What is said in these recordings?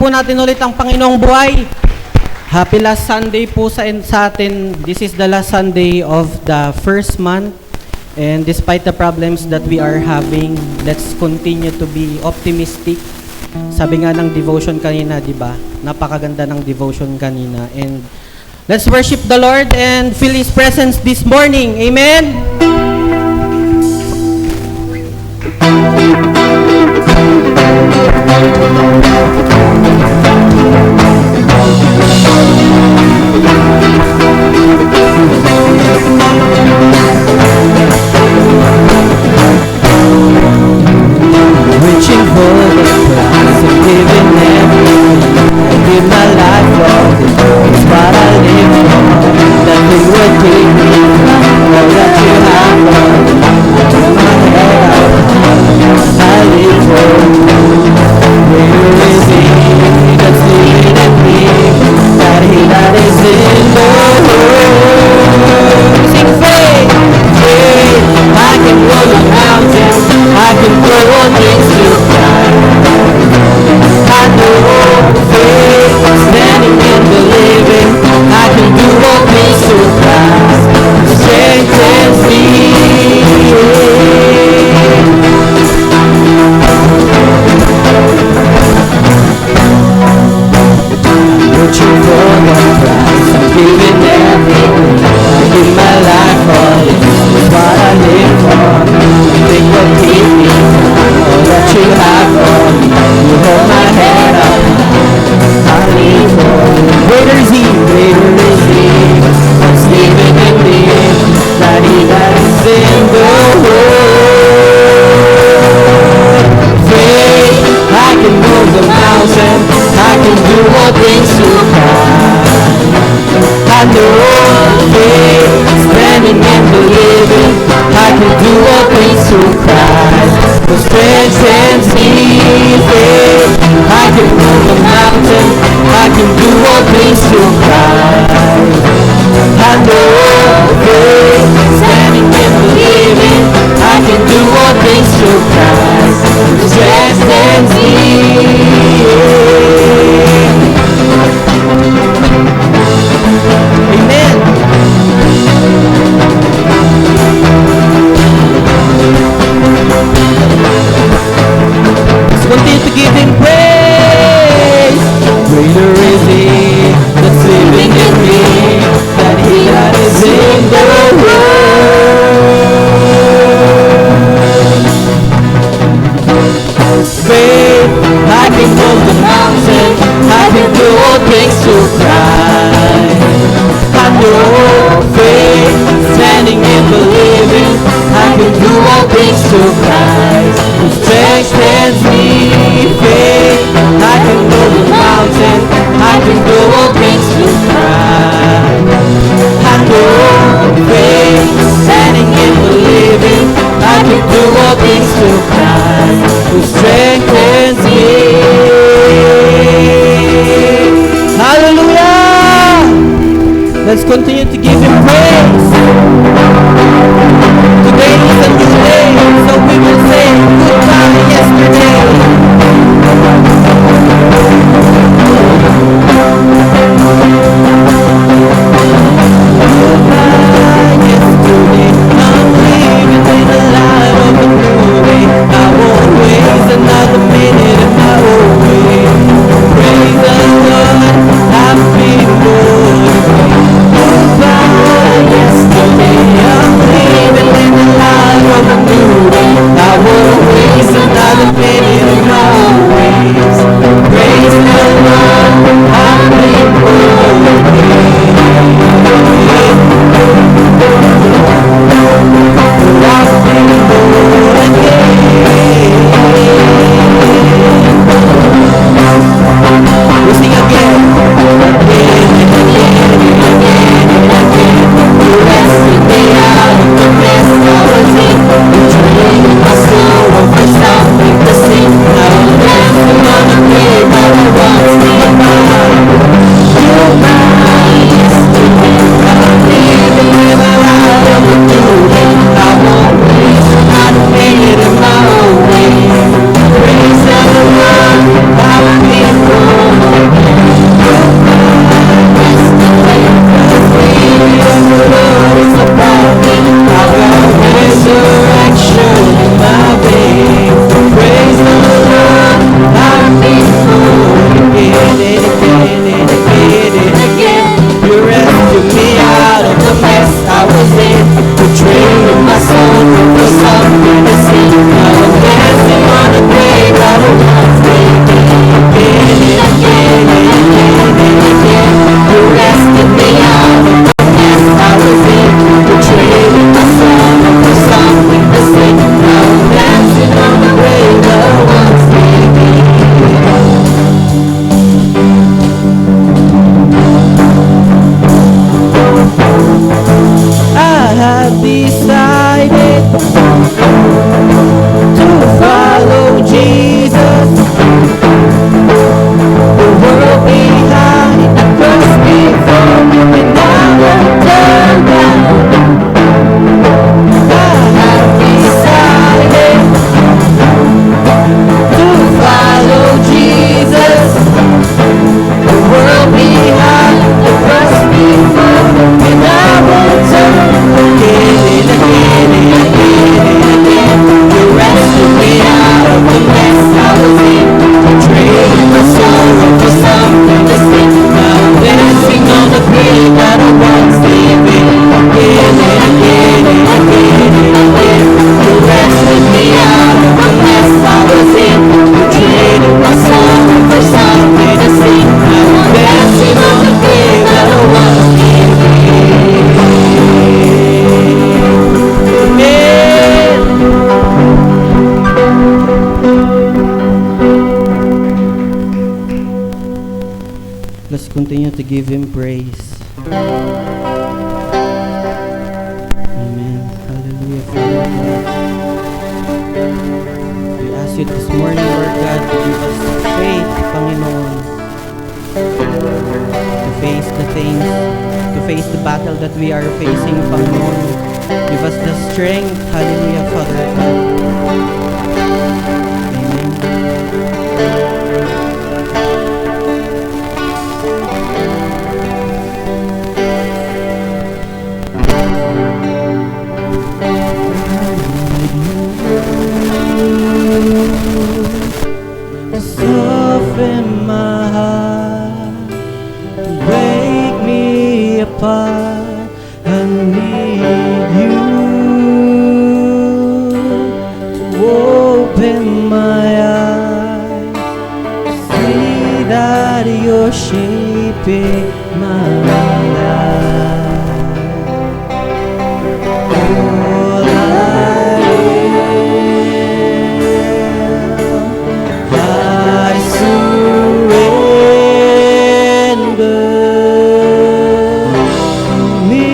po natin ulit ang Panginoong buhay. Happy last Sunday po sa atin. This is the last Sunday of the first month. And despite the problems that we are having, let's continue to be optimistic. Sabi nga ng devotion kanina, di ba? Napakaganda ng devotion kanina. And let's worship the Lord and feel His presence this morning. Amen? Reaching for the prize of giving everything. I give my life for this. It's what I live for. Nothing would take me from all that you have done. My head up, I live for you. Greater is He that's living in me than He that is in the world. Sing faith, faith. I can roll a mountain, I can throw on things to fly. I know faith, standing in the living, I can do all things to Christ, who strengthens me. Reaching for the prize, I'm giving everything. I give my life for it, it's what I live for. Think what keep me, all that you have for me. You hold my head up, I live for you. Greater is He that's living in me than He that is in the world. Faith, I can move the mountain, I can do all things through Christ. I know faith, standing in the living, I can do all things through Christ, who strengthens me. Faith, I can move the mountain, I can do all things through Christ. I know faith, standing in the living, I can do all things through Christ, who strengthens me. Amen. Let's continue to give Him praise. Greater is He that's living in me than He that is in the world. Faith, I can move the mountain, I can do all things through Christ. I know faith, standing in believing, I can do all things through Christ, who strengthens me. Faith, I can move the mountain, I can do all things through Christ. I know faith, standing in believing, I can do all things through Christ, who strengthens me. Hallelujah! Let's continue to give Him praise. Today is a new day, so we will say goodbye yesterday. Goodbye yesterday, I'm living in a life of a new day. I won't waste another minute in my own way. Praise the Lord, I'm feeling good. Goodbye yesterday, I'm living in a life of a new day. I won't waste another minute. give Him praise. Amen. Hallelujah, Father God. We ask you this morning, Lord God, to give us faith, Panginoon, to face the things, to face the battle that we are facing, Panginoon. Give us the strength, hallelujah, Father God. Soften my heart, break me apart. I need you to open my eyes, see that you're shaping my life. All I surrender. Me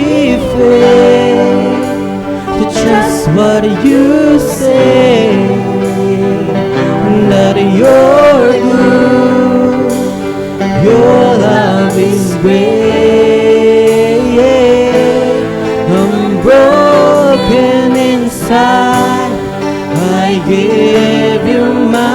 faith to trust what you say, that you're good, your love is great. I'm broken inside, I give you my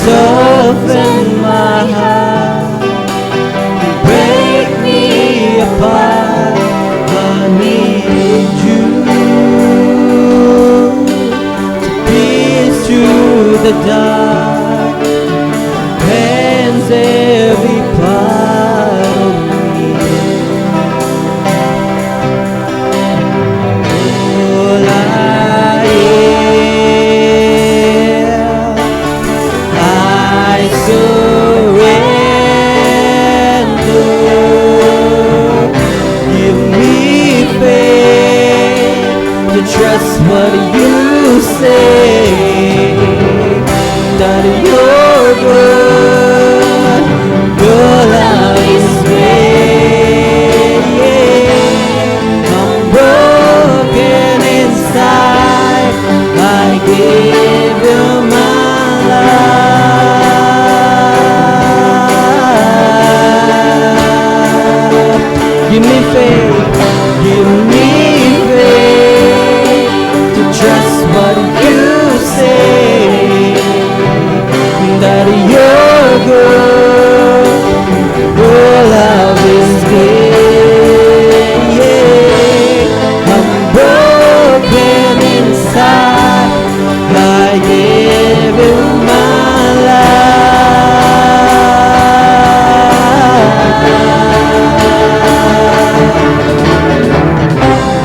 soften my heart, break me apart. I need you to pierce through the dark, cleanse every part of me. All I surrender. Give me faith to trust what you say, that you're good, your love is great. I'm broken inside, I give you my life. Give me faith, to trust what you say, that you're good, your love is great. I'm broken inside, I give you my life.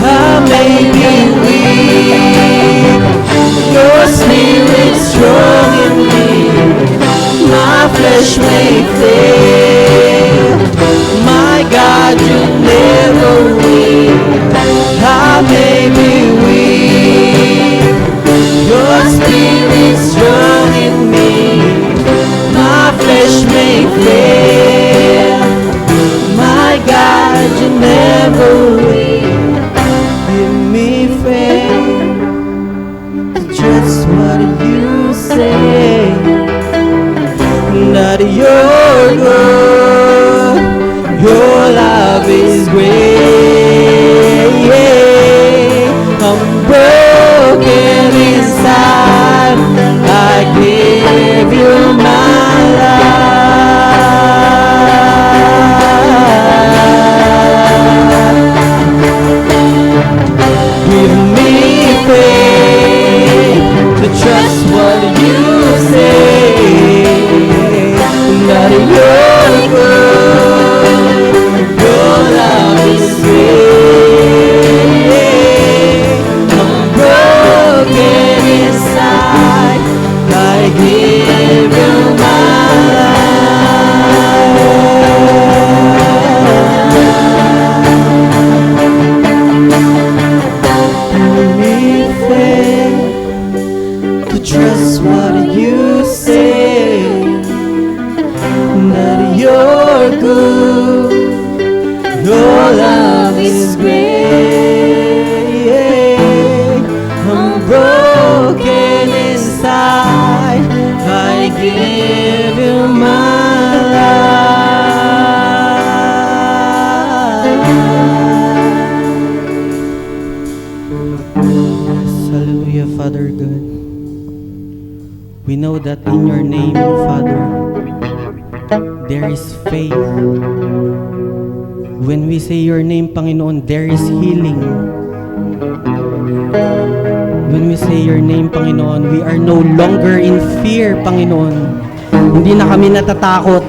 I may be weak, your spirit strong in me. My flesh may fail, my God, you never will. I may be weak, your spirit strong in me. My flesh may fail, my God, you never will. Give me faith to trust what you say, that you're good, your love is great. I'm broken inside, I give you my life. Give me faith to trust what you say, that you're good, your love is give you my life. Hallelujah, Father God. We know that in your name, Father, there is faith. When we say your name, Panginoon, there is healing. When we say your name, Panginoon, we are no longer in fear, Panginoon. Hindi na kami natatakot.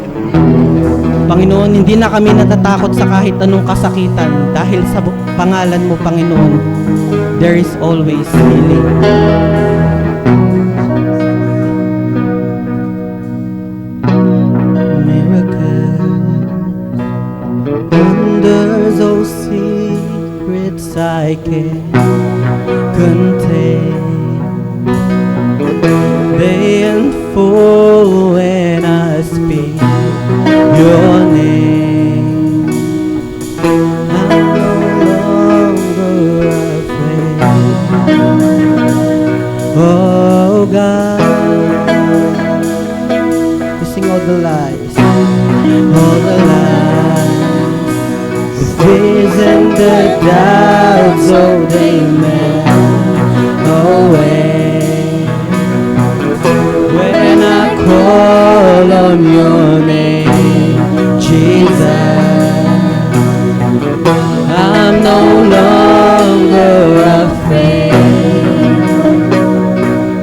Panginoon, hindi na kami natatakot sa kahit anong kasakitan dahil sa pangalan mo, Panginoon, there is always healing. Wonders, oh secrets I can't contain. They unfold when I speak your name. I'm no longer afraid. Oh God, we sing all the lies, all the lies, the fears and the doubts, oh they melt away when I call on your name, Jesus. I'm no longer afraid.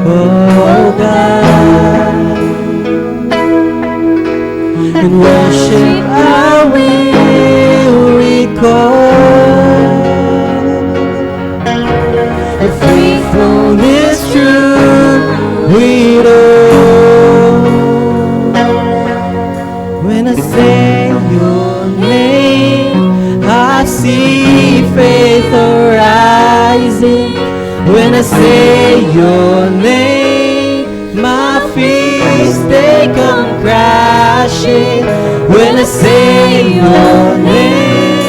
Oh God, in worship I will recall your faithfulness true we know. When I say your name, I see faith arising. When I say your name, my fears they come crashing. When I say your name,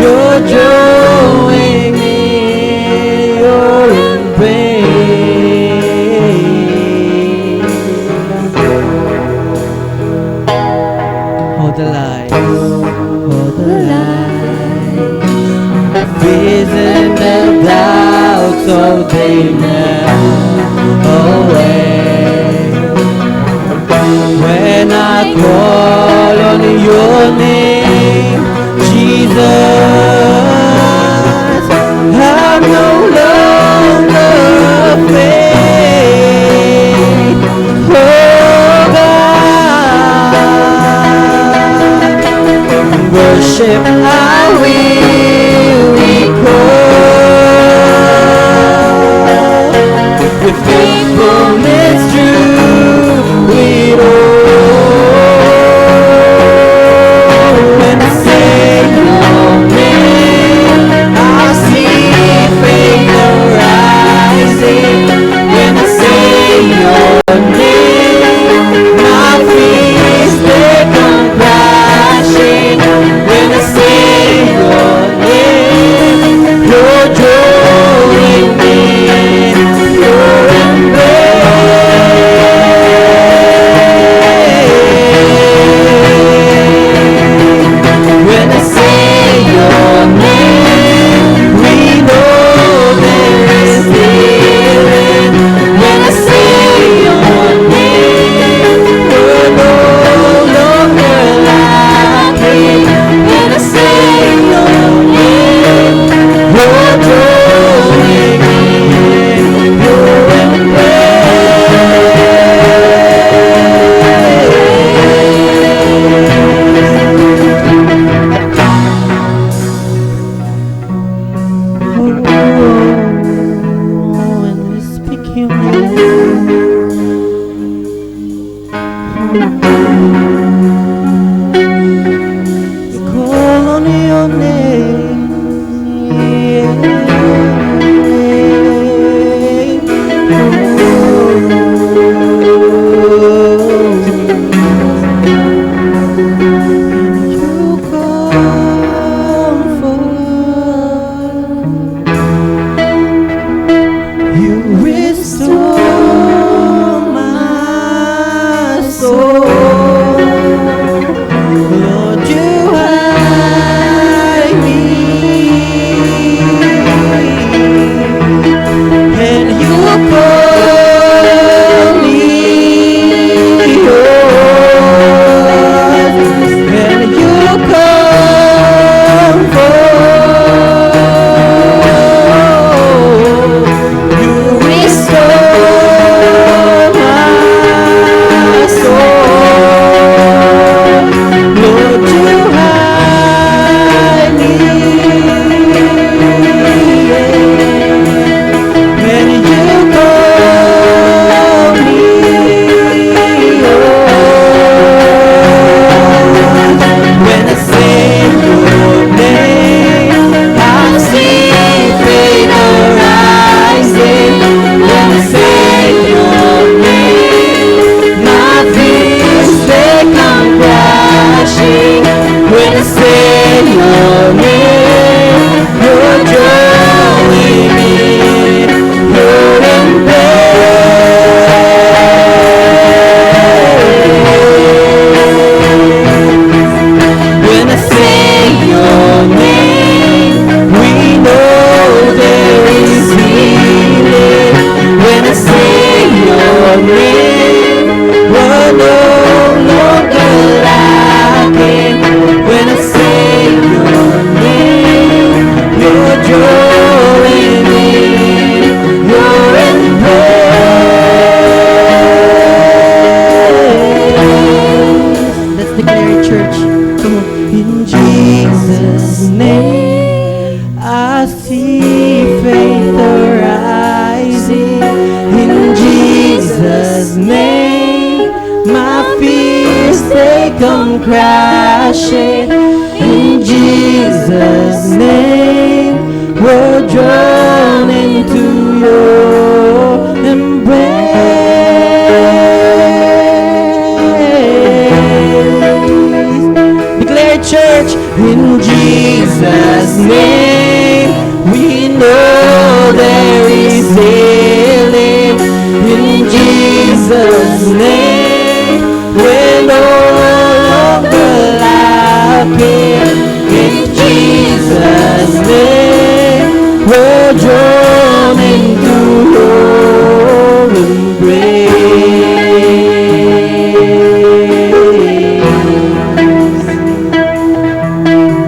you're drawing me your embrace. Hold the light, hold the light. Fears and the doubts, oh they melt away when I call on your name, Jesus. I'm no longer afraid. Oh God, worship I will recall your faithfulness true we know. When I say your name, I see faith arising. When I say your name, my fears they come crashing. When I say your your name, you're drawing in your embrace. When I sing your name, we know there is healing. When I sing your name, we're no longer lacking. When I sing your name, you're drawing in your embrace. Let's declare it, church. Come on. In Jesus' name, I see faith arising. In Jesus' name, my fears they come crashing. In Jesus' name, we're drawn into your embrace. Declare, church, in Jesus' name, we know there is healing. In Jesus' name, we're no longer lacking. In Jesus' name, we're drawn into your embrace.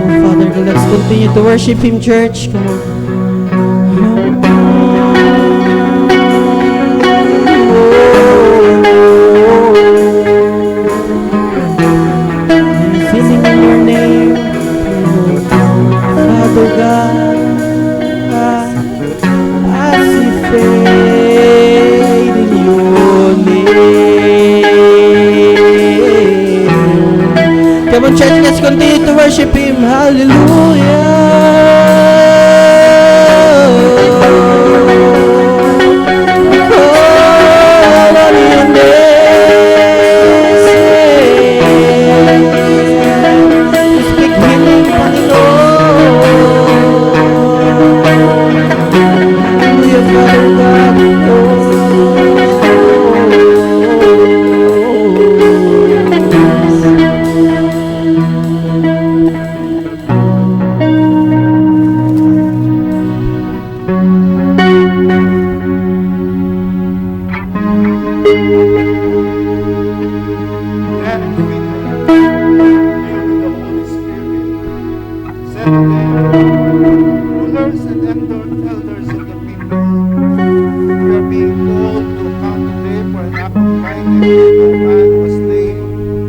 Oh, Father, let's continue to worship Him, church. Come on. Singing in your name, Father God, I see faith in your name. Come on, church, let's continue to worship Him. Hallelujah. Call on your name. Speak healing, Panginoon. Hallelujah, Father God. Rulers and elders of the people, we are being called to account today for an act of kindness where no man was slain,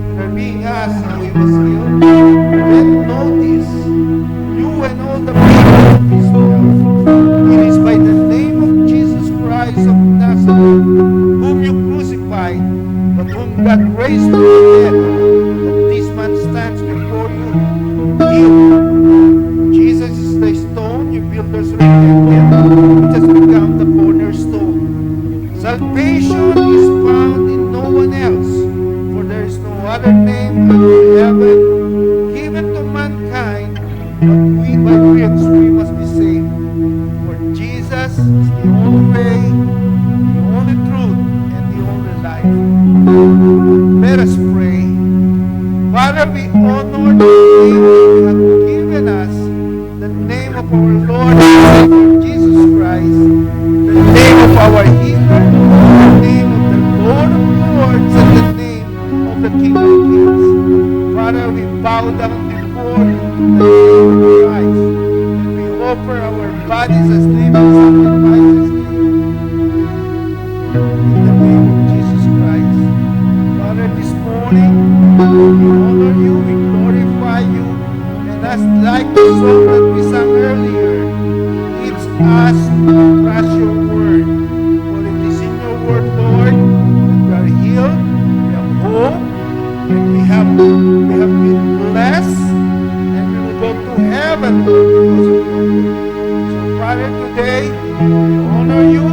and are being asked how he was healed. Then notice, you and all the people of Israel, it is by the name of Jesus Christ of Nazareth, whom you crucified, but whom God raised from the dead, that this man stands before you healed. Jesus is the stone you builders rejected, which has become the cornerstone. Salvation is found in no one else, for there is no other name under heaven given to mankind, but by which we must be saved. For Jesus is the only way, the only truth, and the only life. Let us pray. Father, we honor the name you have given us, the name of our Lord and Savior Jesus Christ, the name of our healer, the name of the Lord of Lords, and the name of the King of Kings. Father, we bow down before you in the name of Christ, and we offer our bodies as living sacrifices in the name of Jesus Christ. Father, this morning, we honor you, we glorify you, and as like the song that we sang earlier, it's us to trust your word. For it is in your word, Lord, that we are healed, we have hope, and we have been blessed, and we will go to heaven, Lord, because of your word. So, Father, today, we honor you,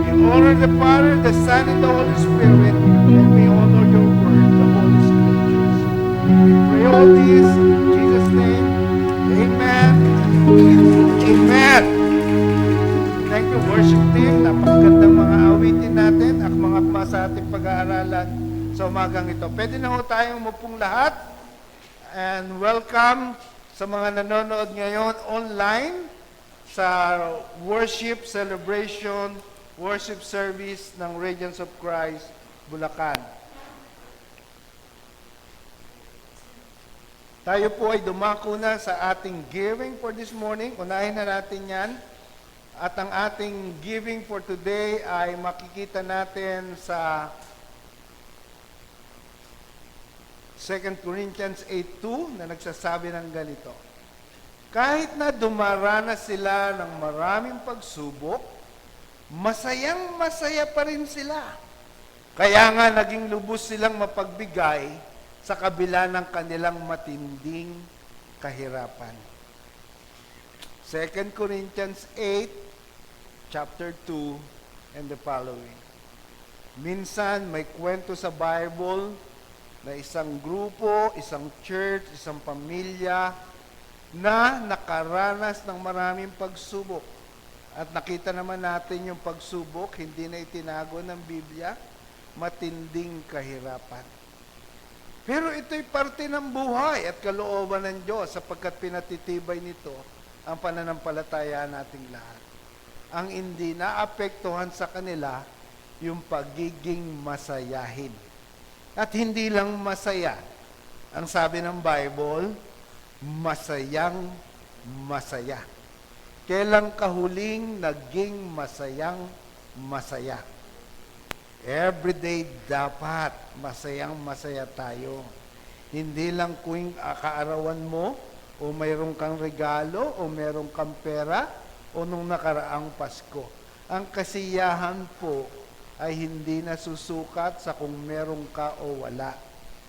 we honor the Father, the Son, and the Holy Spirit, and we honor your word, the Holy Scriptures. We pray all this in Jesus' name. pwede na ho tayong umupong lahat. And welcome sa mga nanonood ngayon online sa worship, celebration, worship service ng Radiance of Christ, Bulacan. Tayo po ay dumako na sa ating giving for this morning. Unahin na natin yan. At ang ating giving for today ay makikita natin sa 2 Corinthians 8:2 na nagsasabi ng ganito. Kahit na dumaranas sila ng maraming pagsubok, masayang masaya pa rin sila. Kaya nga naging lubos silang mapagbigay sa kabila ng kanilang matinding kahirapan. 2 Corinthians 8, chapter 2, and the following. Minsan may kwento sa Bible na isang grupo, isang church, isang pamilya na nakaranas ng maraming pagsubok. At nakita naman natin yung pagsubok, hindi na itinago ng Biblia, matinding kahirapan. Pero ito'y parte ng buhay at kalooban ng Diyos sapagkat pinatitibay nito ang pananampalataya nating lahat. Ang hindi naapektuhan sa kanila yung pagiging masayahin. At hindi lang masaya. Ang sabi ng Bible, masayang masaya. Kailang kahuling naging masayang masaya. Everyday dapat masayang masaya tayo. Hindi lang kung kaarawan mo, o mayroong kang regalo, o mayroong kang pera, o nung nakaraang Pasko. Ang kasiyahan po ay hindi nasusukat sa kung meron ka o wala.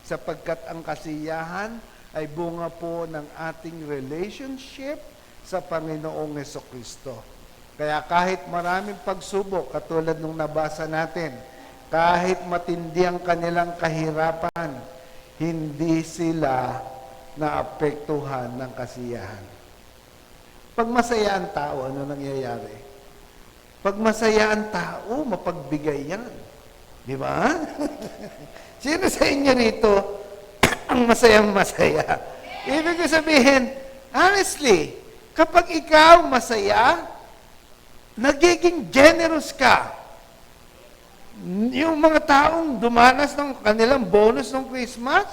Sapagkat ang kasiyahan ay bunga po ng ating relationship sa Panginoong Hesukristo. Kaya kahit maraming pagsubok, katulad nung nabasa natin, kahit matindi ang kanilang kahirapan, hindi sila naapektuhan ng kasiyahan. Pag masaya ang tao, ano nangyayari? Pag masaya ang tao, mapagbigay yan. Di ba? Sino sa inyo rito ang masayang masaya? Ibig sabihin, honestly, kapag ikaw masaya, nagiging generous ka. Yung mga taong dumanas ng kanilang bonus ng Christmas,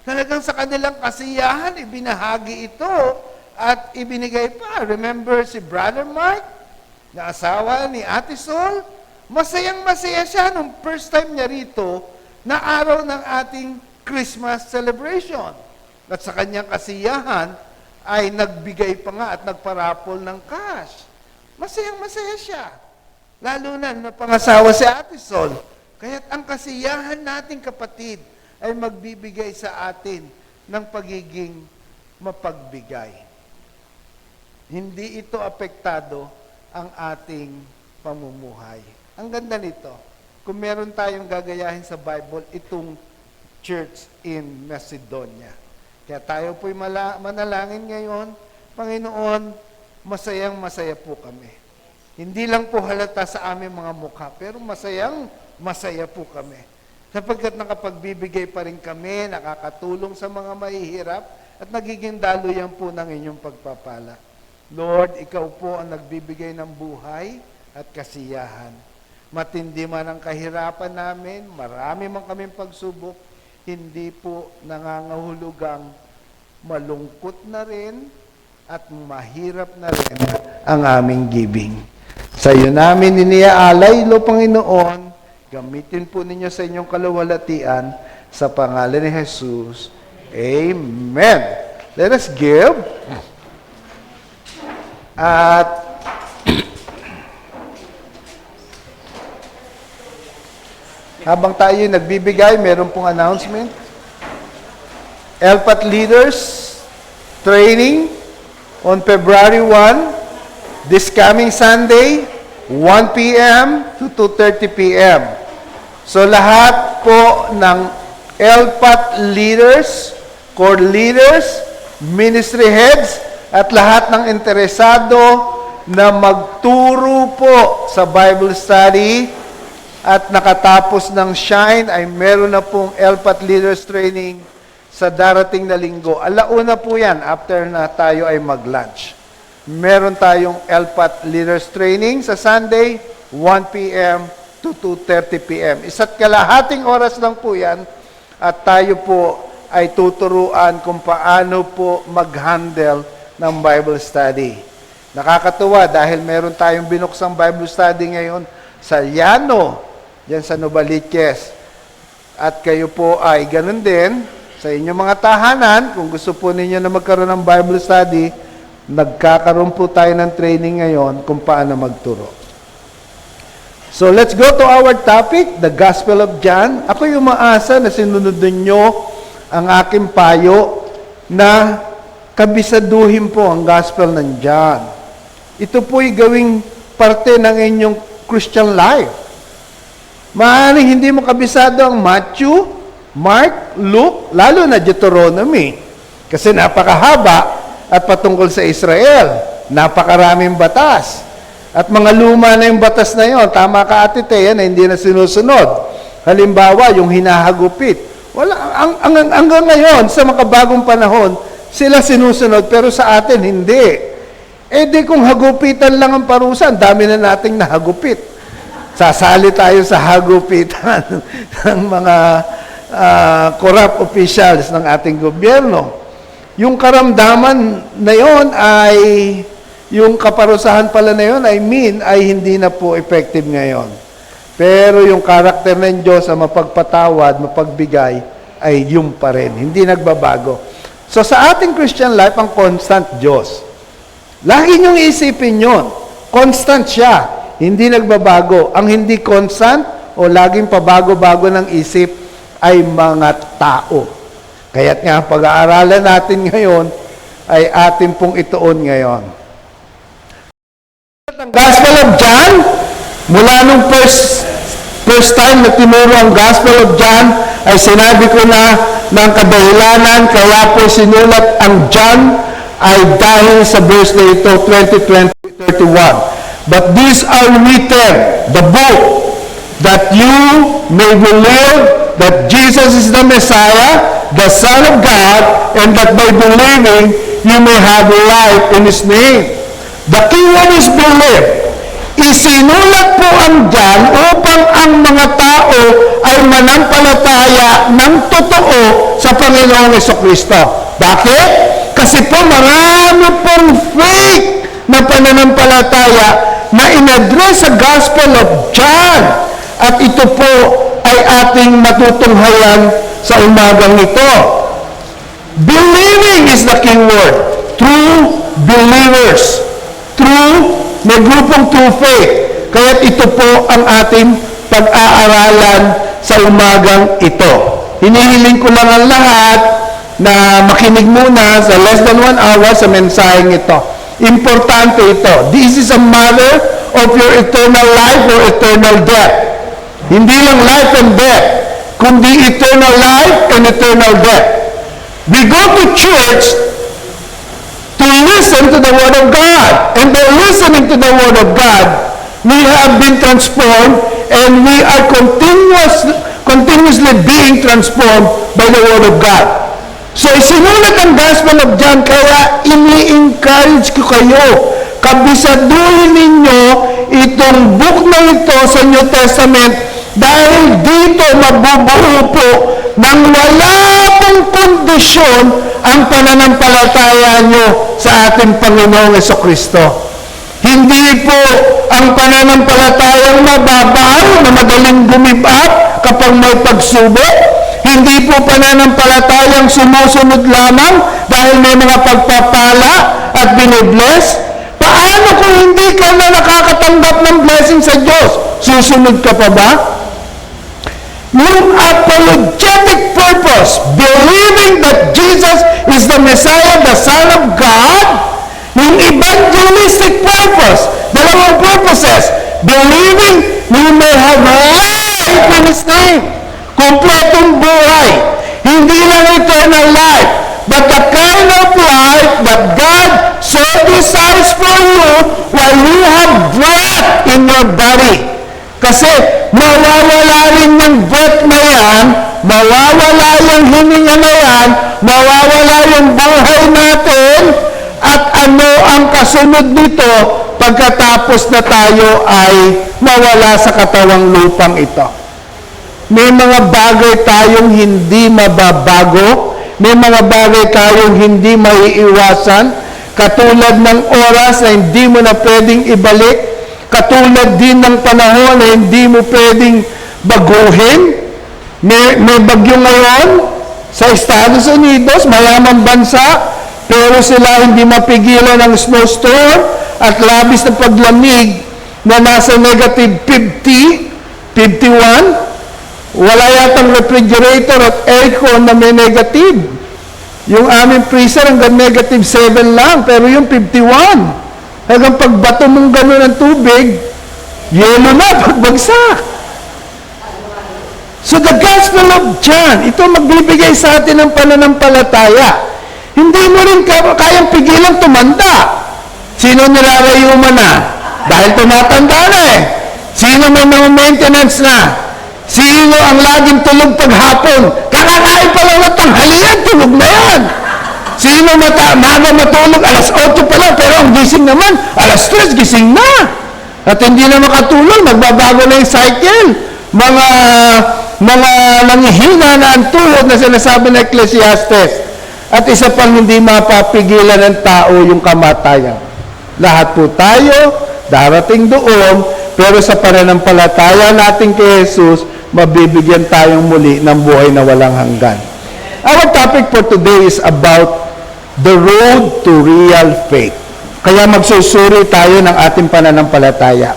talagang sa kanilang kasiyahan, ibinahagi ito at ibinigay pa. Remember si Brother Mark, na asawa ni Ate Sol? Masayang-masaya siya nung first time niya rito na araw ng ating Christmas celebration. At sa kanyang kasiyahan, ay nagbigay pa nga at nagparapol ng cash. Masayang-masaya siya. Lalo na napangasawa si Ate Sol. Kaya't ang kasiyahan nating kapatid ay magbibigay sa atin ng pagiging mapagbigay. Hindi ito apektado ang ating pamumuhay. Ang ganda nito. Kung meron tayong gagayahin sa Bible, itong church in Macedonia. Kaya tayo po'y manalangin ngayon, Panginoon, masayang masaya po kami. Hindi lang po halata sa aming mga mukha, pero masayang masaya po kami. Sapagkat nakapagbibigay pa rin kami, nakakatulong sa mga mahihirap, at nagiging daluyan po ng inyong pagpapala. Lord, Ikaw po ang nagbibigay ng buhay at kasiyahan. Matindi man ang kahirapan namin, marami man kaming pagsubok, hindi po nangangahulugang malungkot na rin at mahirap na rin ang aming giving. Sa iyo namin iniaalay, Lo Panginoon, gamitin po ninyo sa inyong kaluwalhatian sa pangalan ni Jesus. Amen. Let us give. At habang tayo nagbibigay, meron pong announcement. ELPAT Leaders Training on February 1. This coming Sunday, 1 p.m. to 2:30 p.m. So lahat po ng ELPAT leaders, core leaders, ministry heads, at lahat ng interesado na magturo po sa Bible study at nakatapos ng Shine ay meron na pong LPAT Leaders Training sa darating na linggo. Alauna po yan after na tayo ay mag-lunch. Meron tayong LPAT Leaders Training sa Sunday, 1 p.m. to 2:30 p.m. Isa't kalahating oras lang po yan at tayo po ay tuturuan kung paano po mag-handle ng Bible study. Nakakatuwa dahil meron tayong binuksang Bible study ngayon sa Llano, diyan sa Novaliches. At kayo po ay ganun din sa inyong mga tahanan. Kung gusto po ninyo na magkaroon ng Bible study, nagkakaroon po tayo ng training ngayon kung paano magturo. So let's go to our topic, the Gospel of John. Ako yung umaasa na sinunod ninyo ang aking payo na kabisaduhin po ang Gospel ng John. Ito po'y gawing parte ng inyong Christian life. Maaaring hindi mo kabisado ang Matthew, Mark, Luke, lalo na Deuteronomy. Kasi napakahaba at patungkol sa Israel. Napakaraming batas. At mga luma na yung batas na yon, tama ka Ate Thea, na hindi na sinusunod. Halimbawa, yung hinahagupit. Hanggang ngayon, sa makabagong panahon, sila sinusunod, pero sa atin, hindi. Eh di kung hagupitan lang ang parusa, ang dami na nating nahagupit. Sasali tayo sa hagupitan ng mga corrupt officials ng ating gobyerno. Yung karamdaman na yon ay, yung kaparusahan pala na yon, ay hindi na po effective ngayon. Pero yung karakter ng Diyos na mapagpatawad, mapagbigay, ay yung pa rin. Hindi nagbabago. So sa ating Christian life, ang constant Diyos. Lagi niyong isipin yun. Constant siya. Hindi nagbabago. Ang hindi constant o laging pabago-bago ng isip ay mga tao. Kaya't nga pag-aaralan natin ngayon ay atin pong ituon ngayon. Ang Gospel of John, mula nung first time na tinuro ang Gospel of John, ay sinabi ko na ng kadahilanan, kaya po sinulat ang John ay dahil sa verse na ito, 20:31. But these are written, the book, that you may believe that Jesus is the Messiah, the Son of God, and that by believing, you may have life in His name. The keyword is believe. Isinulat po ang John upang ang mga tao ay manampalataya ng totoo sa Panginoong Jesucristo. Bakit? Kasi po marami pong fake na pananampalataya na in-address sa Gospel of John. At ito po ay ating matutunghayan sa umagang ito. Believing is the keyword. True believers. True, may grupong true faith. Kaya ito po ang ating pag-aaralan sa umagang ito. Hinihiling ko lang ang lahat na makinig muna sa less than 1 hour sa mensaheng ito. Importante ito. This is a matter of your eternal life or eternal death. Hindi lang life and death, kundi eternal life and eternal death. We go to church to listen to the Word of God. And by listening to the Word of God, we have been transformed and we are continuously being transformed by the Word of God. So, isinulat ang Gospel of John, kaya ini-encourage ko kayo, kabisaduhin ninyo itong book na ito sa New Testament dahil dito mabubuo po ng wala pong kondisyon ang pananampalataya nyo sa ating Panginoong Jesucristo. Hindi po ang pananampalatayang mababaw na madaling gumibap kapag may pagsubok. Hindi po pananampalatayang sumusunod lamang dahil may mga pagpapala at binibless. Paano kung hindi ka na nakakatanggap ng blessing sa Diyos? Susunod ka pa ba? Yung apologetic purpose, believing that Jesus is the Messiah, the Son of God, yung evangelistic purpose, dalawang purposes, believing you may have life in His name, kompletong buhay, hindi lang eternal life, but the kind of life that God so desires for you while you have breath in your body. Kasi mawawala rin yung breath na yan, mawawala yung hininga na yan, mawawala yung buhay natin, at ano ang kasunod nito pagkatapos na tayo ay mawala sa katawang lupang ito. May mga bagay tayong hindi mababago, may mga bagay tayong hindi maiiwasan, katulad ng oras na hindi mo na pwedeng ibalik, katulad din ng panahon na hindi mo pwedeng baguhin. May bagyo ngayon sa Estados Unidos, mayamang bansa, pero sila hindi mapigilan ng snowstorm at labis na paglamig na nasa negative 50, 51. Wala yatang refrigerator at aircon na may negative. Yung aming freezer hanggang negative 7 lang, pero yung 51. Hanggang pagbato mong gano'n ng tubig, yelo na pagbagsak. So the Gospel of John, ito magbibigay sa atin ng pananampalataya. Hindi mo rin kayang pigilang tumanda. Sino nilalayo mo na? Dahil tumatanda na eh. Sino may mga maintenance na? Sino ang laging tulog paghapon? Kakakain pa lang ng tanghalian, tulog na yan. Sino maga matulog, alas 8 pa lang, pero ang gising naman, alas 3, gising na. At hindi na makatulog, magbabago na yung cycle. Mga nanghihina na ang tuhod na sinasabi ng Ecclesiastes. At isa pang hindi mapapigilan ng tao yung kamatayan. Lahat po tayo, darating doon, pero sa pananampalataya natin kay Jesus, mabibigyan tayong muli ng buhay na walang hanggan. Our topic for today is about the road to real faith. Kaya magsusuri tayo ng ating pananampalataya.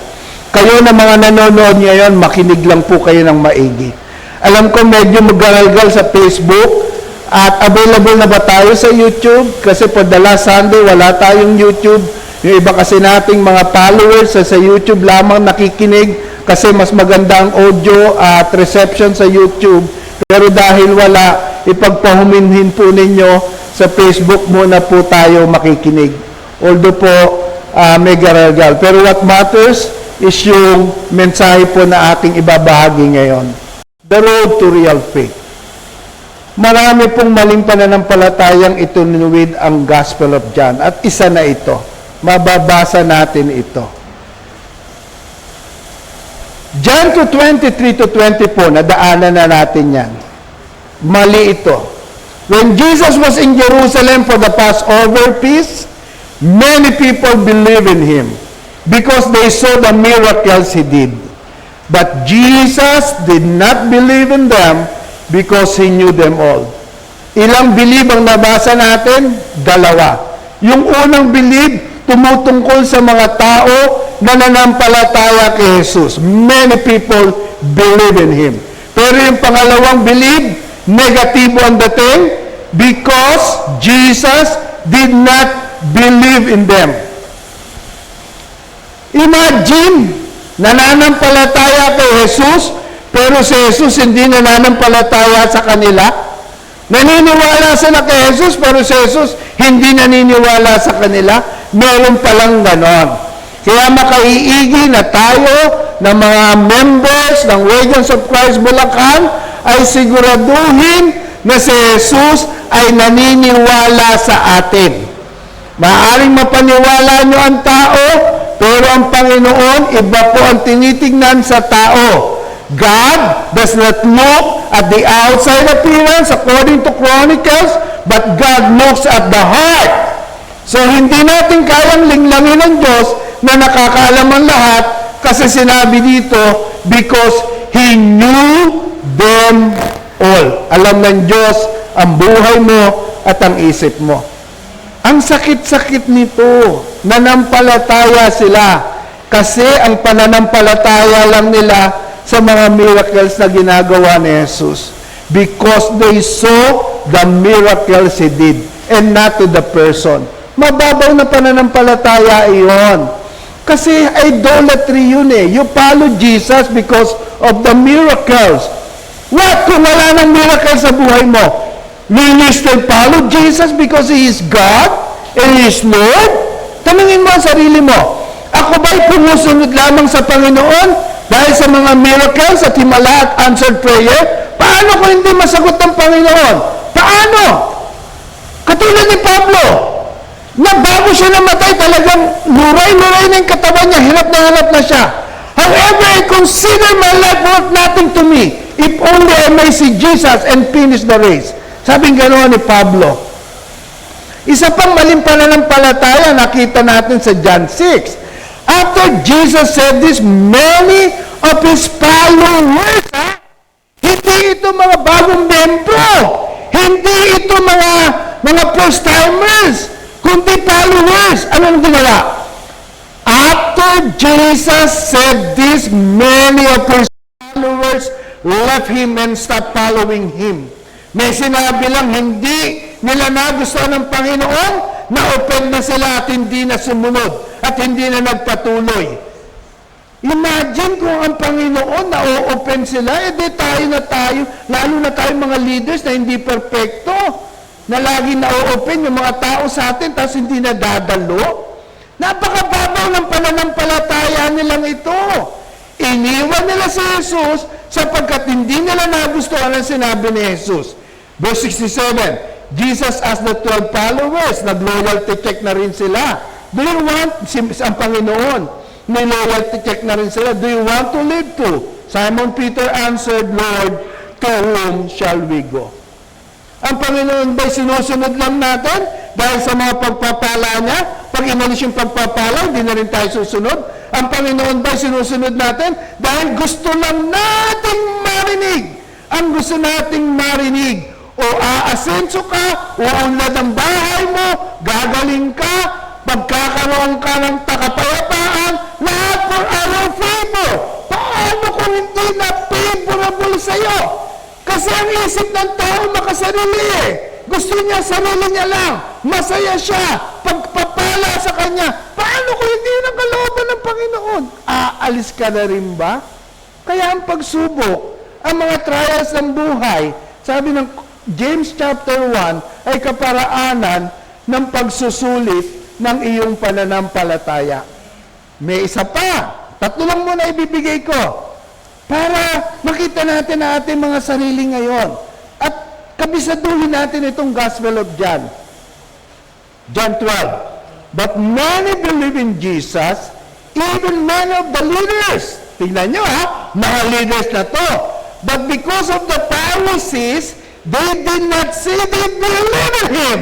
Kayo na mga nanonood ngayon, makinig lang po kayo ng maigi. Alam ko medyo magagalgal sa Facebook, at available na ba tayo sa YouTube? Kasi for the last Sunday, wala tayong YouTube. Yung iba kasi nating mga followers sa YouTube lamang nakikinig kasi mas maganda ang audio at reception sa YouTube. Pero dahil wala, ipagpahuminhin po ninyo sa Facebook muna po tayo makikinig. Although po, may garagal. Pero what matters is yung mensahe po na ating ibabahagi ngayon. The road to real faith. Marami pong maling pananampalatayang itinuwid ang Gospel of John. At isa na ito. Mababasa natin ito. John 2:23-24, nadaanan na natin yan. Mali ito. When Jesus was in Jerusalem for the Passover feast, many people believed in Him because they saw the miracles He did. But Jesus did not believe in them because He knew them all. Ilang believe ang nabasa natin? Dalawa. Yung unang believe, tumutungkol sa mga tao na nanampalataya kay Jesus. Many people believe in Him. Pero yung pangalawang believe, negatibo ang dating because Jesus did not believe in them. Imagine, nananampalataya kay Jesus, pero si Jesus hindi nananampalataya sa kanila. Naniniwala sila kay Jesus, pero si Jesus hindi naniniwala sa kanila. Meron palang ganon. Kaya makaiigi na tayo na mga members ng Radiance of Christ Bulacan ay siguraduhin na si Jesus ay naniniwala sa atin. Maaaring mapaniwala nyo ang tao, pero ang Panginoon, iba po ang tinitingnan sa tao. God does not look at the outside appearance according to Chronicles, but God looks at the heart. So, hindi natin kayang linglangin ng Diyos na nakakaalam ang lahat kasi sinabi dito, because He knew them all. Alam ng Diyos ang buhay mo at ang isip mo. Ang sakit-sakit nito, nanampalataya sila kasi ang pananampalataya lang nila sa mga miracles na ginagawa ni Jesus. Because they saw the miracles He did and not to the person. Mababaw na pananampalataya iyon. Kasi idolatry yun eh. You follow Jesus because of the miracles. What kung wala ng miracles sa buhay mo? Will you still follow Jesus because He is God and He is Lord? Tanungin mo ang sarili mo. Ako ba'y pumusunod lamang sa Panginoon dahil sa mga miracles at himala at answered prayer, paano kung hindi masagot ng Panginoon? Paano? Katulad ni Pablo, na bago siya namatay, talagang luray-luray na yung katawan niya, hirap na siya. However, I consider my life worth nothing to me, if only I may see Jesus and finish the race. Sabing gano'n ni Pablo. Isa pang maling pananampalataya, nakita natin sa John 6. After Jesus said this, many of His followers, hindi ito mga bagong membro, hindi ito mga first-timers, kundi followers. Anong ginawa? After Jesus said this, many of His followers left Him and stopped following Him. May sinabi lang, hindi nila nagustuhan ng Panginoon, na-open na sila at hindi na sumunod at hindi na nagpatuloy. Imagine kung ang Panginoon na-open sila, edi tayo, lalo na tayo mga leaders na hindi perfecto, na lagi na-open yung mga tao sa atin, tapos hindi na dadalo. Napakababaw ng pananampalataya nilang ito. Iniwan nila si Jesus sapagkat hindi nila nagustuhan ang sinabi ni Jesus. Verse 67, Jesus asked the 12 followers, nag-loyalty check na rin sila. Do you want, ang Panginoon, may loyalty check na rin sila, do you want to live to? Simon Peter answered, Lord, to whom shall we go? Ang Panginoon ba'y sinusunod lang natin dahil sa mga pagpapala niya? Pag inalis yung pagpapala, hindi na rin tayo susunod. Ang Panginoon ba'y sinusunod natin dahil gusto lang nating marinig? Ang gusto nating marinig, o aasenso ka, o unlad ang bahay mo, gagaling ka, pagkakaroon ka ng takapayapaan, lahat for our favor. Paano kung hindi na favorable sa'yo? Kasi ang isip ng tao makasarili eh. Gusto niya, sarili niya lang. Masaya siya. Pagpapala sa kanya. Paano kung hindi ng kalooban ng Panginoon? Aalis ka na rin ba? Kaya ang pagsubok, ang mga trials ng buhay, sabi ng James chapter 1, ay kaparaanan ng pagsusulit ng iyong pananampalataya. May isa pa. 3 lang muna ibibigay ko. Para makita natin ang ating mga sarili ngayon. At kabisaduhin natin itong Gospel of John. John 12. But many believe in Jesus, even many of the leaders. Tingnan nyo mga leaders na to. But because of the Pharisees, they did not say they believe in Him,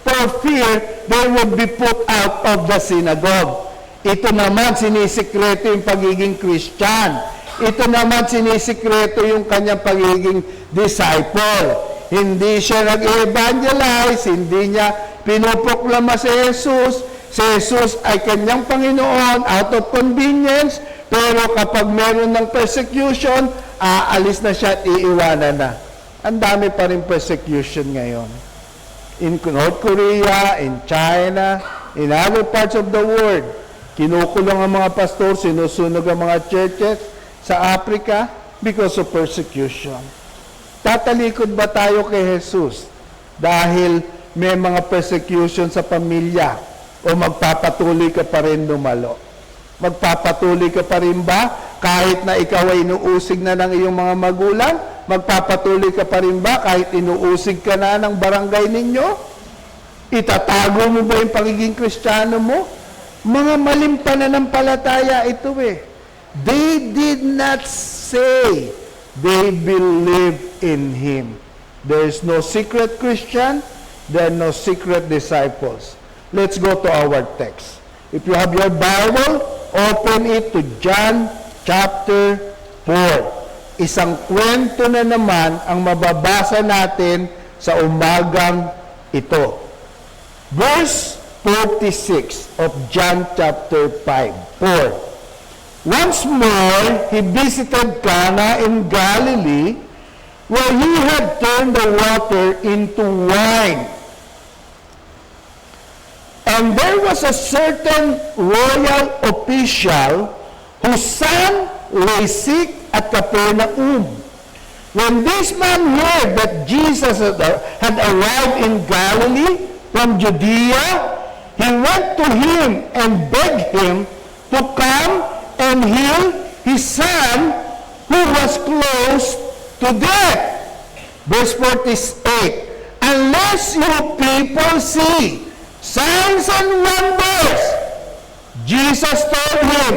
for fear they would be put out of the synagogue. Ito naman sinisikreto yung pagiging Christian. Ito naman sinisikreto yung kanyang pagiging disciple. Hindi siya nag-evangelize, hindi niya pinuproklama si Jesus. Si Jesus ay kanyang Panginoon out of convenience, pero kapag meron ng persecution, aalis na siya at iiwanan na. Ang dami pa rin persecution ngayon. In North Korea, in China, in other parts of the world, kinukulong ang mga pastor, sinusunog ang mga churches sa Africa because of persecution. Tatalikod ba tayo kay Jesus dahil may mga persecution sa pamilya o magpapatuloy ka pa rin dumalo? Magpapatuloy ka pa rin ba kahit na ikaw ay inuusig na ng iyong mga magulang? Magpapatuloy ka pa rin ba kahit inuusig ka na ng barangay ninyo? Itatago mo ba yung pagiging Kristiyano mo? Mga maling pananampalataya ito eh. They did not say they believe in Him. There is no secret Christian, there are no secret disciples. Let's go to our text. If you have your Bible, open it to John chapter 4. Isang kwento na naman ang mababasa natin sa umagang ito. Verse 46 of John chapter 4. Once more, he visited Cana in Galilee, where he had turned the water into wine. And there was a certain royal official whose son lay sick at Capernaum. When this man heard that Jesus had arrived in Galilee from Judea, he went to him and begged him to come and heal his son who was close to death. Verse 48, unless you people see signs and wonders, Jesus told him,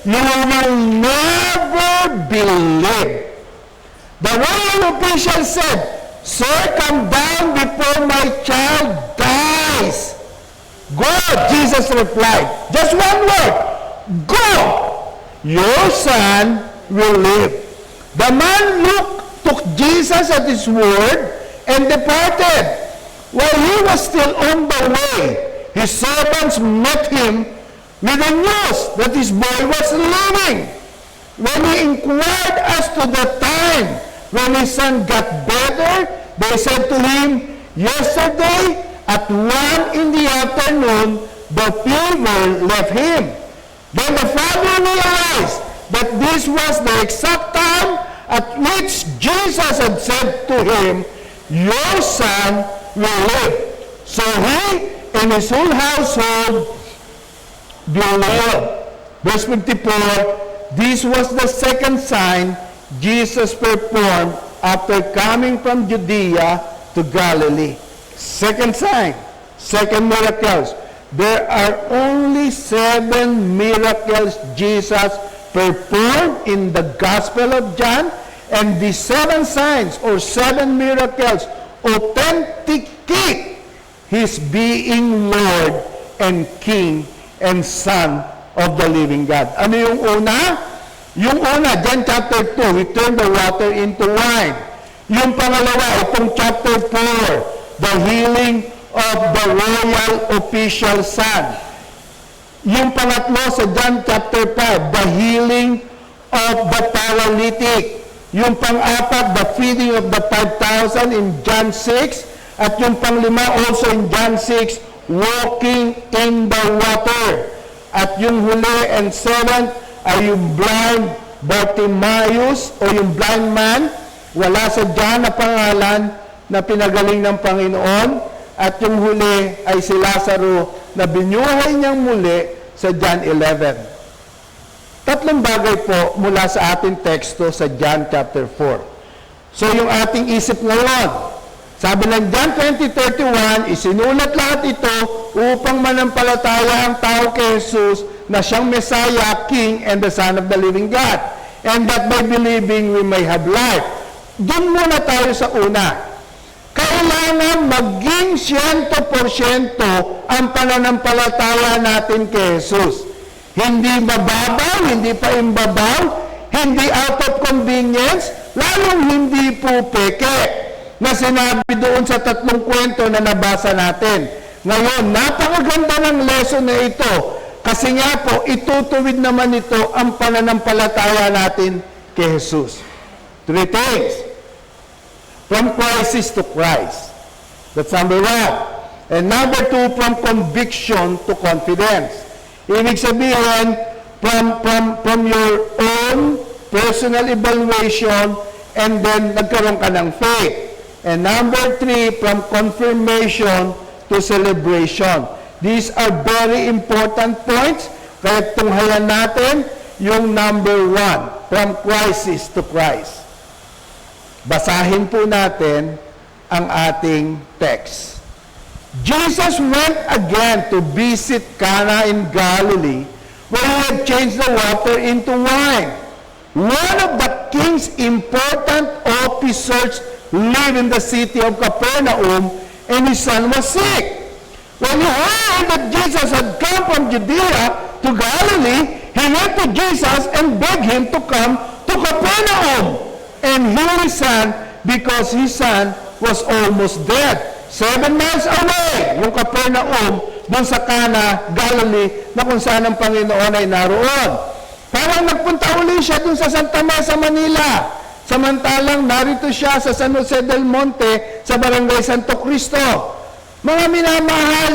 you will never believe. The royal official said, sir, come down before my child dies. Go, Jesus replied. Just one word. Go. Your son will live. The man took Jesus at his word and departed. While he was still on the way, his servants met him with the news that his boy was living. When he inquired as to the time when his son got better, they said to him, yesterday at 1 in the afternoon, the fever left him. Then the father realized that this was the exact time at which Jesus had said to him, your son will live. So he and his whole household believed. Verse 54, this was the second sign Jesus performed after coming from Judea to Galilee. Second sign, second miracles. There are only 7 miracles Jesus performed in the Gospel of John, and the 7 signs or 7 miracles authenticate his being Lord and King and Son of the living God. Ano yung una? Yung una, John chapter 2, he turned the water into wine. Yung pangalawa, itong chapter 4, the healing of the royal official son. Yung pangatlo sa John chapter 5, the healing of the paralytic. Yung pang-apat, the feeding of the 5,000 in John 6. At yung panglima also in John 6, walking in the water. At yung huli and seventh ay yung blind Bartimaeus o yung blind man. Wala sa John na pangalan na pinagaling ng Panginoon. At yung huli ay si Lazaro na binuhay niyang muli sa John 11. Tatlong bagay po mula sa ating teksto sa John chapter 4. So yung ating isip ngayon, sabi ng John 20:31, isinulat lahat ito upang manampalataya ang tao kay Jesus na siyang Messiah, King, and the Son of the living God. And that by believing we may have life. Doon muna tayo sa una. Kailangan maging 100% ang pananampalataya natin kay Jesus. Hindi mababaw, hindi pa imbabaw, hindi out of convenience, lalong hindi po peke na sinabi doon sa 3 kwento na nabasa natin. Ngayon, napakaganda ng lesson na ito kasi nga po, itutuwid naman ito ang pananampalataya natin kay Jesus. 3 things. From crisis to Christ. That's number 1. And number 2, from conviction to confidence. Ibig sabihin, from your own personal evaluation and then nagkaroon ka ng faith. And number 3, from confirmation to celebration. These are very important points. Kaya tunghayan natin yung number 1, from crisis to Christ. Basahin po natin ang ating text. Jesus went again to visit Cana in Galilee, where he had changed the water into wine. One of the king's important officers lived in the city of Capernaum, and his son was sick. When he heard that Jesus had come from Judea to Galilee, he went to Jesus and begged him to come to Capernaum and heal his son, because his son was almost dead. 7 miles away, yung Capernaum, doon sa Cana, Galilee, na kung saan ang Panginoon ay naroon. Parang nagpunta uli siya doon sa Santa Mesa, Manila. Samantalang narito siya sa San Jose del Monte, sa Barangay Santo Cristo. Mga minamahal,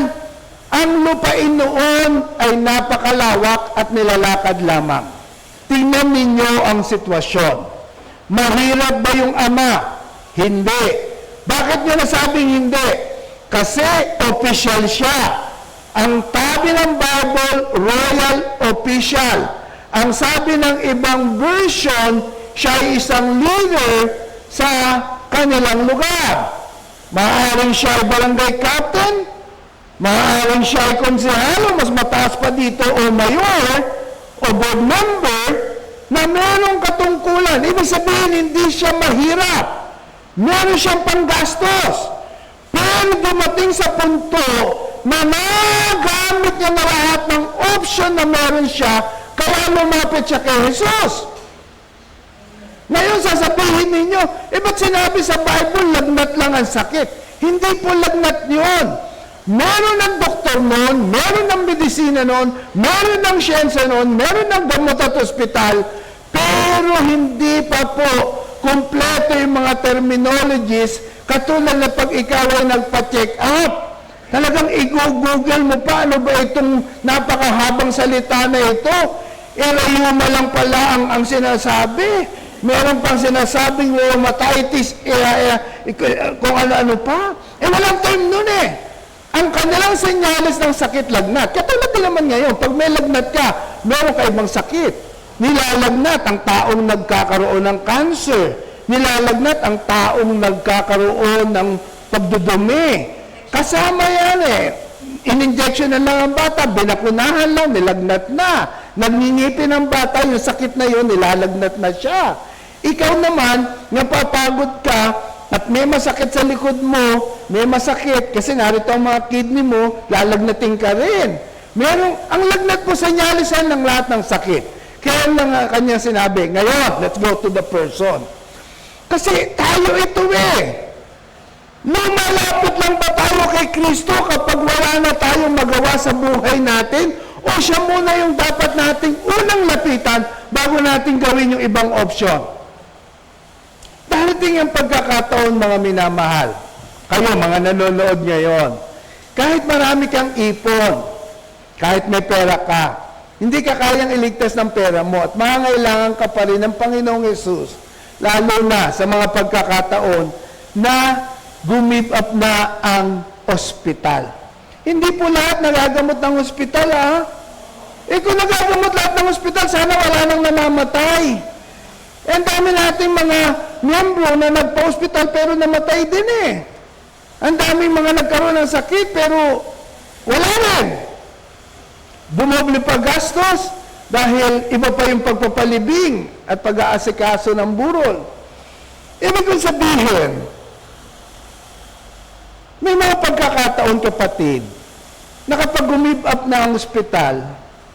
ang lupain noon ay napakalawak at nilalakad lamang. Tingnan ninyo ang sitwasyon. Mahirap ba yung ama? Hindi. Bakit niya nasabing hindi? Kasi official siya. Ang tabi ng Bible, royal official. Ang sabi ng ibang version, siya ay isang leader sa kanilang lugar. Maaaring siya ay barangay captain, maaaring siya ay konsehalo, mas mataas pa dito, o mayor, o board member, na merong katungkulan. Ibig sabihin, hindi siya mahirap. Meron siyang panggastos. Pero dumating sa punto na nagamit niya na lahat ng option na meron siya, kaya lumapit siya kay Jesus. Ngayon, sasabihin ninyo, ba't sinabi sa Bible, lagnat lang ang sakit? Hindi po lagnat yun. Meron ng doktor noon, meron ng medisina noon, meron ng siyensya noon, meron ng gamot at ospital, pero hindi pa po kumpleto yung mga terminologies katulad na pag ikaw ay nagpa-check up. Talagang i-google mo pa, ano ba itong napakahabang salita na ito? Rheuma lang pala ang sinasabi. Meron pang sinasabing rheumatitis, kung ano-ano pa. Walang term nun eh. Ang kanilang senyalis ng sakit lagnat. Katulad din naman ngayon, pag may lagnat ka, meron ka ibang sakit. Nilalagnat ang taong nagkakaroon ng cancer. Nilalagnat ang taong nagkakaroon ng pagdudumi. Kasama yan eh. In-injection na lang ang bata, binakunahan lang, nilagnat na. Nagningipi ng bata, yung sakit na yun, nilalagnat na siya. Ikaw naman, napapagod ka, at may masakit sa likod mo, may masakit, kasi narito ang mga kidney mo, lalagnatin ka rin. Ang lagnat po senyalisan ng lahat ng sakit. Kaya lang kanyang sinabi, ngayon, let's go to the person. Kasi tayo ito eh. Lumalapit lang ba tayo kay Kristo kapag wala na tayong magawa sa buhay natin? O siya muna yung dapat nating unang lapitan bago natin gawin yung ibang option? Darating ang pagkakataon, mga minamahal. Kayo, mga nanonood ngayon. Kahit marami kang ipon, kahit may pera ka, hindi ka kayang iligtas ng pera mo at mangangailangan ka pa rin ng Panginoong Yesus, lalo na sa mga pagkakataon na gumip up na ang ospital. Hindi po lahat nagagamot ng ospital, ha? Kung nagagamot lahat ng ospital, sana wala nang namamatay. Ang dami nating mga miyembro na nagpa-ospital pero namatay din eh. Ang daming mga nagkaroon ng sakit pero wala rin. Bumoble pa gastos dahil iba pa yung pagpapalibing at pag-aasikaso ng burol. Ibig kong sabihin, may mga pagkakataon, kapatid, na kapag gumib up na ang ospital,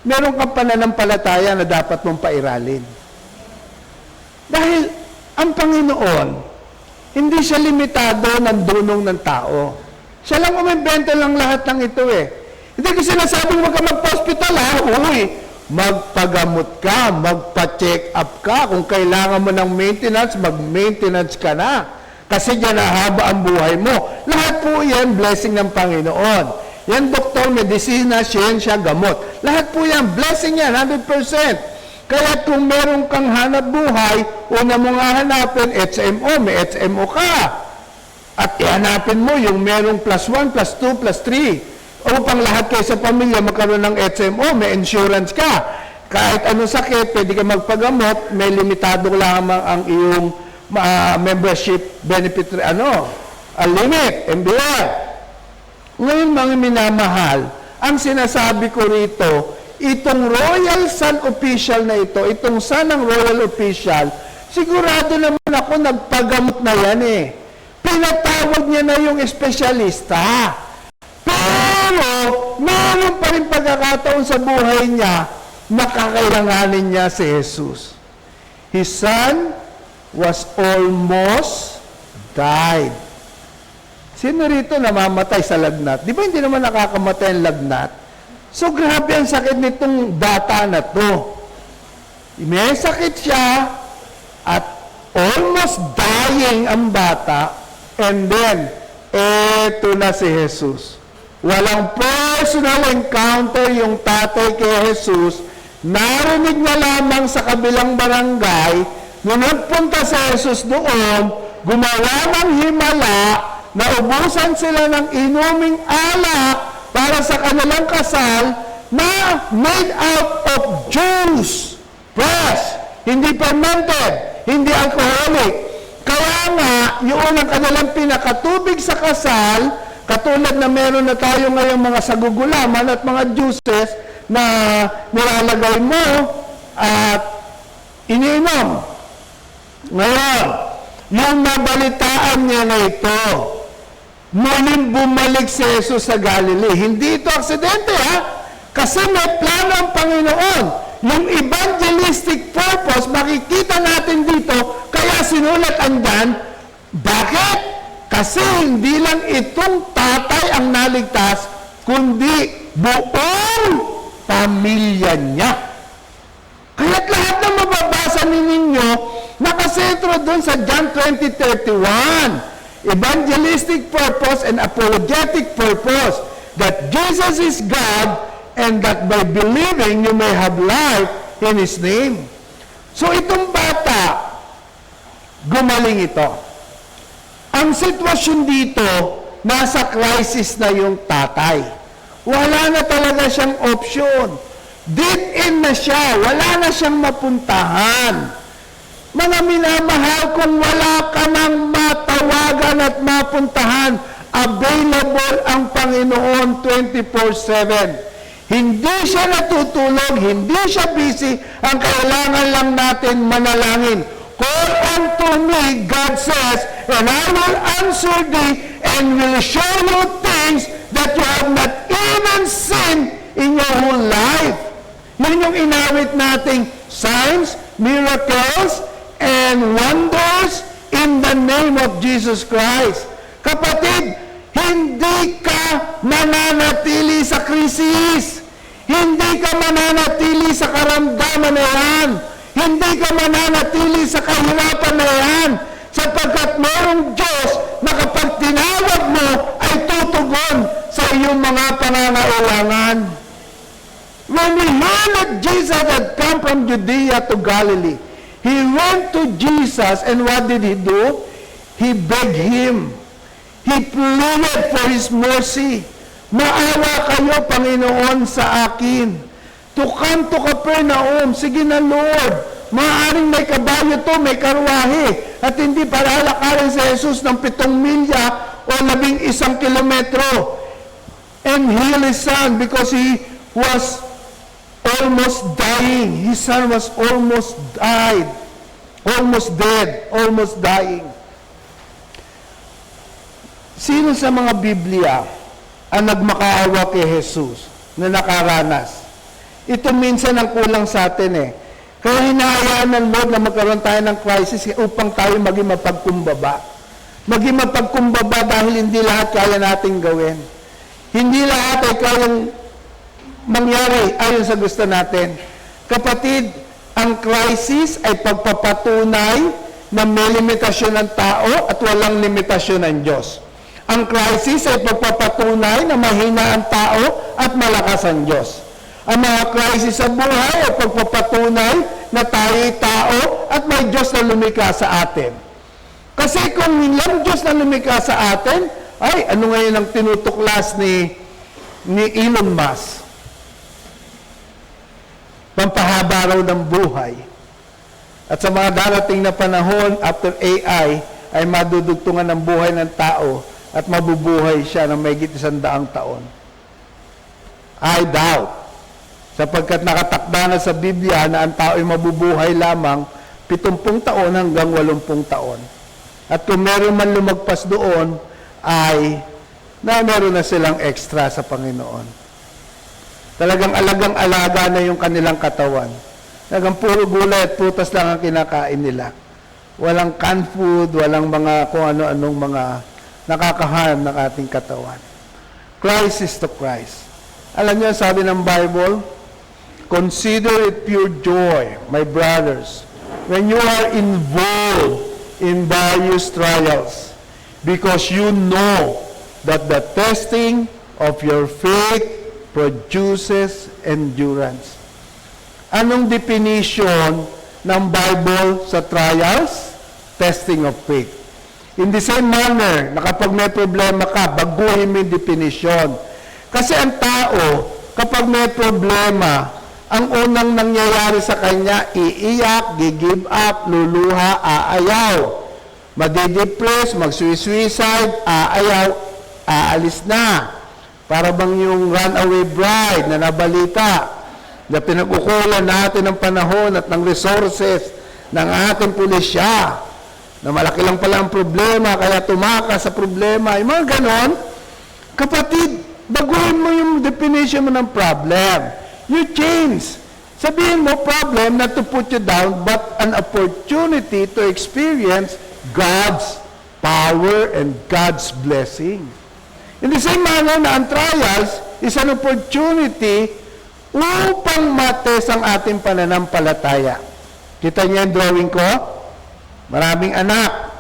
meron kang pananampalataya na dapat mong pairalin. Dahil ang Panginoon, hindi siya limitado ng dunong ng tao. Siya lang umimbento lang lahat ng ito eh. Hindi ko sinasabing huwag ka magpa-hospital ha. Uy, magpagamot ka, magpa-check up ka. Kung kailangan mo ng maintenance, mag-maintenance ka na. Kasi dyan haba ang buhay mo. Lahat po yan, blessing ng Panginoon. Yan, doktor, medisina, siyensya, gamot. Lahat po yan, blessing yan, 100%. Kaya kung meron kang hanap buhay, una mo nga hanapin, HMO, may HMO ka. At ihanapin mo yung merong +1, +2, +3. Upang lahat kayo sa pamilya magkaroon ng HMO, may insurance ka. Kahit anong sakit, pwede ka magpagamot, may limitado lamang ang iyong membership benefit, limit, MBR. Ngayon, mga minamahal, ang sinasabi ko rito, itong royal son official na ito, itong son ng royal official, sigurado naman ako nagpagamot na yan eh. Pinatawag niya na yung espesyalista. Pero, meron pa rin pagkakataon sa buhay niya, makakailanganin niya si Jesus. His son was almost died. Sino rito namamatay sa lagnat? Di ba hindi naman nakakamatay ang lagnat? So grabe ang sakit nitong bata na to. May sakit siya at almost dying ang bata, and then eto na si Jesus. Walang personal encounter yung tatay kay Jesus. Narinig niya lamang sa kabilang barangay, nung nagpunta sa Jesus doon, gumawa ng himala, naubusan sila ng inuming alak para sa kanilang kasal na made out of juice. fresh, hindi fermented, hindi alcoholic. Kaya nga, yun ang kanilang pinakatubig sa kasal, katulad na meron na tayo ngayong mga sagugulaman at mga juices na nilalagay mo at iniinom. Ngayon, yung nabalitaan niya na ito, muling bumalik si Jesus sa Galilee. Hindi ito aksidente, ha? Kasi may plano ang Panginoon. Yung evangelistic purpose, makikita natin dito, kaya sinulat andyan. Bakit? Kasi hindi lang itong tatay ang naligtas, kundi buong pamilya niya. Kaya't lahat ng mababasa ninyo, nakasentro doon sa John 20:31. Evangelistic purpose and apologetic purpose. That Jesus is God and that by believing you may have life in His name. So itong bata, gumaling ito. Ang sitwasyon dito, nasa crisis na yung tatay. Wala na talaga siyang option. Dead end na siya. Wala na siyang mapuntahan. Mga minamahal, kung wala ka nang matawagan at mapuntahan, available ang Panginoon 24/7. Hindi siya natutulog, hindi siya busy. Ang kailangan lang natin manalangin. Call unto me, God says, and I will answer thee and will show you things that you have not even seen in your whole life. Yun yung inawit nating signs, miracles, and wonders in the name of Jesus Christ. Kapatid, hindi ka mananatili sa krisis. Hindi ka mananatili sa karamdaman na yan. Hindi ka mananatili sa kahirapan na yan. Sapagkat mayroong Diyos na kapag tinawag mo ay tutugon sa iyong mga pangangailangan. When we heard that Jesus had come from Judea to Galilee, he went to Jesus, and what did he do? He begged him. He pleaded for his mercy. Maawa kayo, Panginoon, sa akin. To come to Capernaum. Sige na, Lord. Maaaring may kabayo to, may karwahe. At hindi palalakarin si Jesus ng 7 milya o 11 kilometro. And heal his son because he was almost dying. His son was almost died. Almost dead. Almost dying. Sino sa mga Biblia ang nagmakaawa kay Jesus na nakaranas? Ito minsan ang kulang sa atin eh. Kaya hinahayaan ng Lord na magkaroon tayo ng crisis upang tayo maging mapagkumbaba. Maging mapagkumbaba dahil hindi lahat kaya nating gawin. Hindi lahat ay kayang mangyari ayon sa gusto natin. Kapatid, ang crisis ay pagpapatunay na may limitasyon ng tao at walang limitasyon ng Diyos. Ang crisis ay pagpapatunay na mahina ang tao at malakas ang Diyos. Ang mga crisis sa buhay ay pagpapatunay na tayo'y tao at may Diyos na lumikha sa atin. Kasi kung walang Diyos na lumikha sa atin, ay ano ngayon ang tinutuklas ni Elon Musk? Pampahaba raw ng buhay. At sa mga darating na panahon, after AI, ay madudugtungan ng buhay ng tao at mabubuhay siya ng mahigit 100 taon. I doubt. Sapagkat nakatakda na sa Biblia na ang tao ay mabubuhay lamang 70 taon hanggang 80 taon. At kung meron man lumagpas doon, ay na meron na silang extra sa Panginoon. Talagang alagang-alaga na yung kanilang katawan. Talagang puro gulay at prutas lang ang kinakain nila. Walang canned food, walang mga kung ano-anong mga nakakaharm ng ating katawan. Christ is to Christ. Alam niyo, sabi ng Bible, consider it pure joy, my brothers, when you are involved in various trials, because you know that the testing of your faith produces endurance. Anong definition ng Bible sa trials? Testing of faith. In the same manner, na kapag may problema ka, baguhin mo yung definition. Kasi ang tao, kapag may problema, ang unang nangyayari sa kanya, iiyak, gi-give up, luluha, aayaw. Madidepress, mag-suicide, aayaw, aalis na. Para bang yung runaway bride na nabalita na pinag-ukulan natin ng panahon at ng resources ng ating pulisya na malaki lang pala ang problema kaya tumakas sa problema. Yung mga ganon, kapatid, baguhin mo yung definition mo ng problem. You change. Sabihin mo, problem not to put you down but an opportunity to experience God's power and God's blessing. In the same manner na ang trials is an opportunity upang mates ang ating pananampalataya. Kita niyo yung drawing ko? Maraming anak.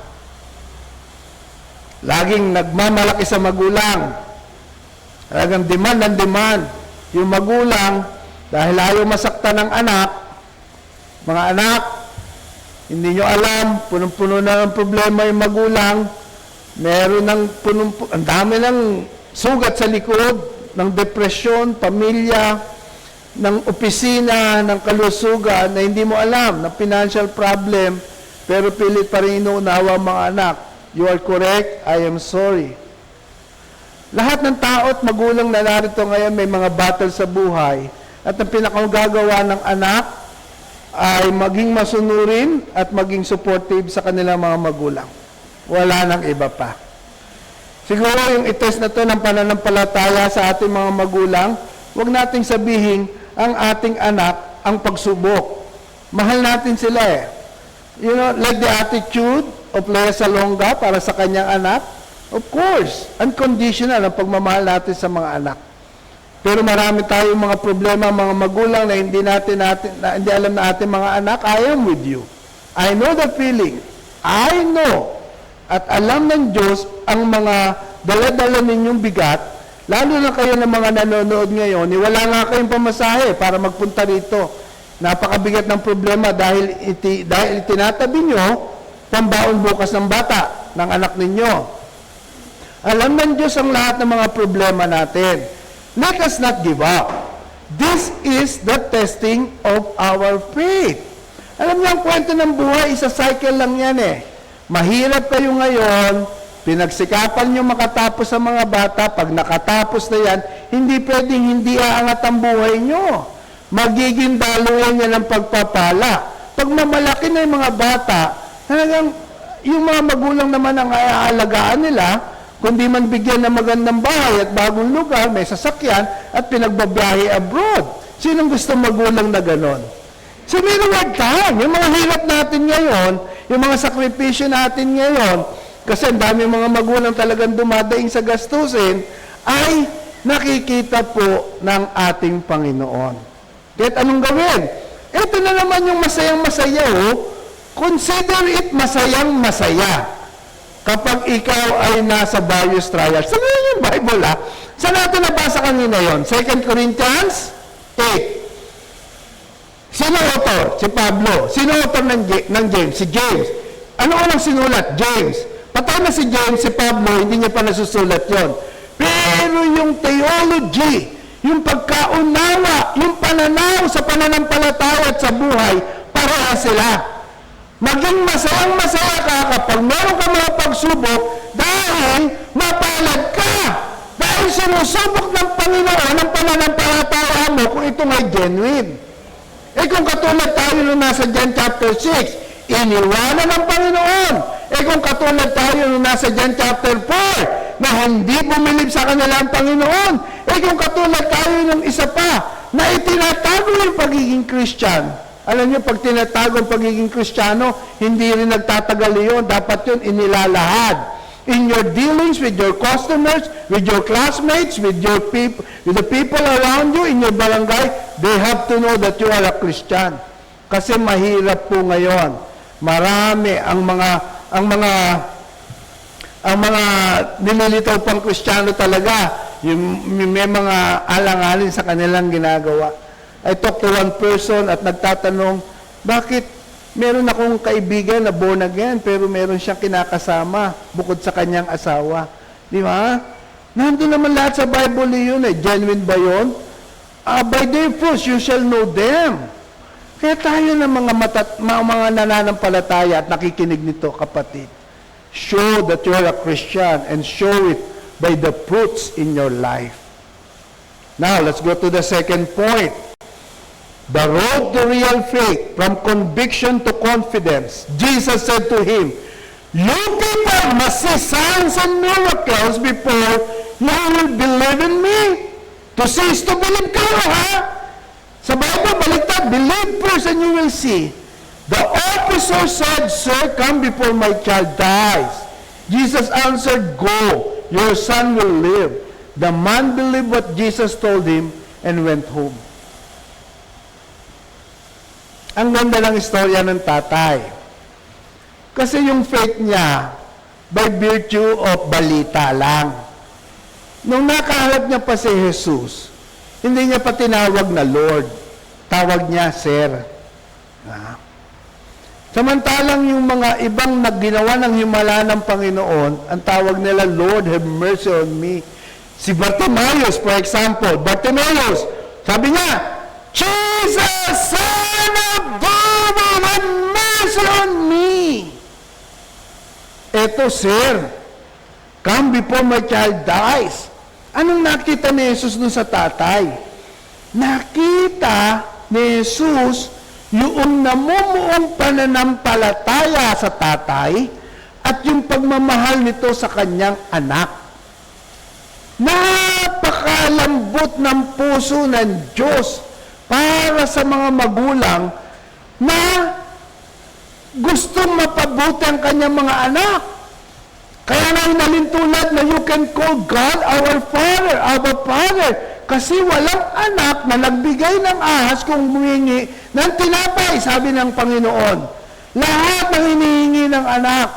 Laging nagmamalaki sa magulang. Talagang demand ng demand. Yung magulang, dahil ayaw masaktan ng anak, mga anak, hindi nyo alam, punong-puno na ng problema yung magulang, meron ng ang dami ng sugat sa likod, ng depresyon, pamilya, ng opisina, ng kalusugan, na hindi mo alam, na financial problem, pero pilit pa rin inuunawa mga anak. You are correct, I am sorry. Lahat ng tao at magulang na narito ngayon may mga battle sa buhay, at ang pinakagagawa ng anak ay maging masunurin at maging supportive sa kanilang mga magulang. Wala nang iba pa. Siguro yung itest na to ng pananampalataya sa ating mga magulang, huwag nating sabihin ang ating anak ang pagsubok. Mahal natin sila eh. You know, like the attitude of Lea Salonga para sa kanyang anak, of course, unconditional ang pagmamahal natin sa mga anak. Pero marami tayong mga problema, mga magulang na hindi hindi alam na ating mga anak, I am with you. I know the feeling. I know. At alam ng Diyos ang mga dala-dala ninyong bigat, lalo na kayo ng mga nanonood ngayon, wala nga kayong pamasahe para magpunta rito. Napakabigat ng problema dahil itinatabi nyo pambaon bukas ng bata, ng anak ninyo. Alam ng Diyos ang lahat ng mga problema natin. Let us not give up. This is the testing of our faith. Alam niyo, ang kwento ng buhay, isa cycle lang yan eh. Mahirap kayo ngayon, pinagsikapan nyo makatapos sa mga bata, pag nakatapos na yan, hindi pwedeng hindi aangat ang buhay nyo. Magiging daluyan niya ng pagpapala. Pag mamalaki na yung mga bata, talagang yung mga magulang naman ang aalagaan nila, kundi man bigyan ng magandang bahay at bagong lugar, may sasakyan, at pinagbabiyahe abroad. Sinong gusto magulang na ganon? So, meron wag time. Yung mga hirap natin ngayon, yung mga sakripisyo natin ngayon, kasi ang dami mga magulang talagang dumadaing sa gastusin, ay nakikita po ng ating Panginoon. Kahit anong gawin? Ito na naman yung masayang-masaya, oh. Consider it masayang-masaya kapag ikaw ay nasa various trials. Saan yung Bible, ha? Saan natin nabasa kanina yon? 2 Corinthians 8. Sino author? Si Pablo. Sino author ng James? Si James. Ano unang sinulat? James. Patay na si James, si Pablo, hindi niya pa nasusulat yon. Pero yung theology, yung pagkaunawa, yung pananaw sa pananampalataya at sa buhay, para sila. Maging masayang-masaya ka kapag meron ka mga pagsubok dahil mapalad ka. Dahil sinusubok ng Panginoon ang pananampalataya mo kung ito may genuine. Eh kung katulad tayo nung nasa John chapter 6, iniwanan ng Panginoon. Eh kung katulad tayo nung nasa John chapter 4, na hindi bumilib sa kanila ang Panginoon. Eh kung katulad tayo nung isa pa, na itinatago yung pagiging Christian. Alam niyo, pag tinatago ang pagiging Kristiyano, hindi rin nagtatagal yun. Dapat yun inilalahad. In your dealings with your customers, with your classmates, with the people around you, in your barangay, they have to know that you are a Christian. Kasi mahirap po ngayon. Marami ang mga nililitaw pang Kristiyano talaga, may mga alanganin sa kanilang ginagawa. I talked to one person at nagtatanong, bakit meron akong kaibigan na born again pero meron siyang kinakasama bukod sa kanyang asawa? Di ba? Nandun naman lahat sa Bible yun eh. Genuine ba yun? By their fruits you shall know them. Kaya tayo ng mga nananampalataya at nakikinig nito, kapatid. Show that you are a Christian and show it by the fruits in your life. Now, let's go to the second point. The road to real faith, from conviction to confidence. Jesus said to him, you people must see signs and miracles before you will believe in me. To see is to believe kayo, ha? Sa Bible, baliktad, believe first and you will see. The officer said, sir, come before my child dies. Jesus answered, go, your son will live. The man believed what Jesus told him and went home. Ang ganda ng istorya ng tatay. Kasi yung faith niya, by virtue of balita lang. Nung nakaharap niya pa si Jesus, hindi niya pa tinawag na Lord. Tawag niya, Sir. Samantalang yung mga ibang nagginawa ng himala ng Panginoon, ang tawag nila, Lord, have mercy on me. Si Bartimaeus, for example, Bartimaeus, sabi niya, Jesus, Son of David, have mercy on me. Eto, Sir, come before my child dies. Anong nakita ni Jesus dun sa tatay? Nakita ni Jesus yung namumuong pananampalataya sa tatay at yung pagmamahal nito sa kanyang anak. Napakalambot ng puso ng Diyos para sa mga magulang na gustong mapabuti ang kanyang mga anak. Kaya nga inalintulad na you can call God our Father, our Father. Kasi walang anak na nagbigay ng ahas kung humingi ng tinapay, sabi ng Panginoon. Lahat ng hinihingi ng anak.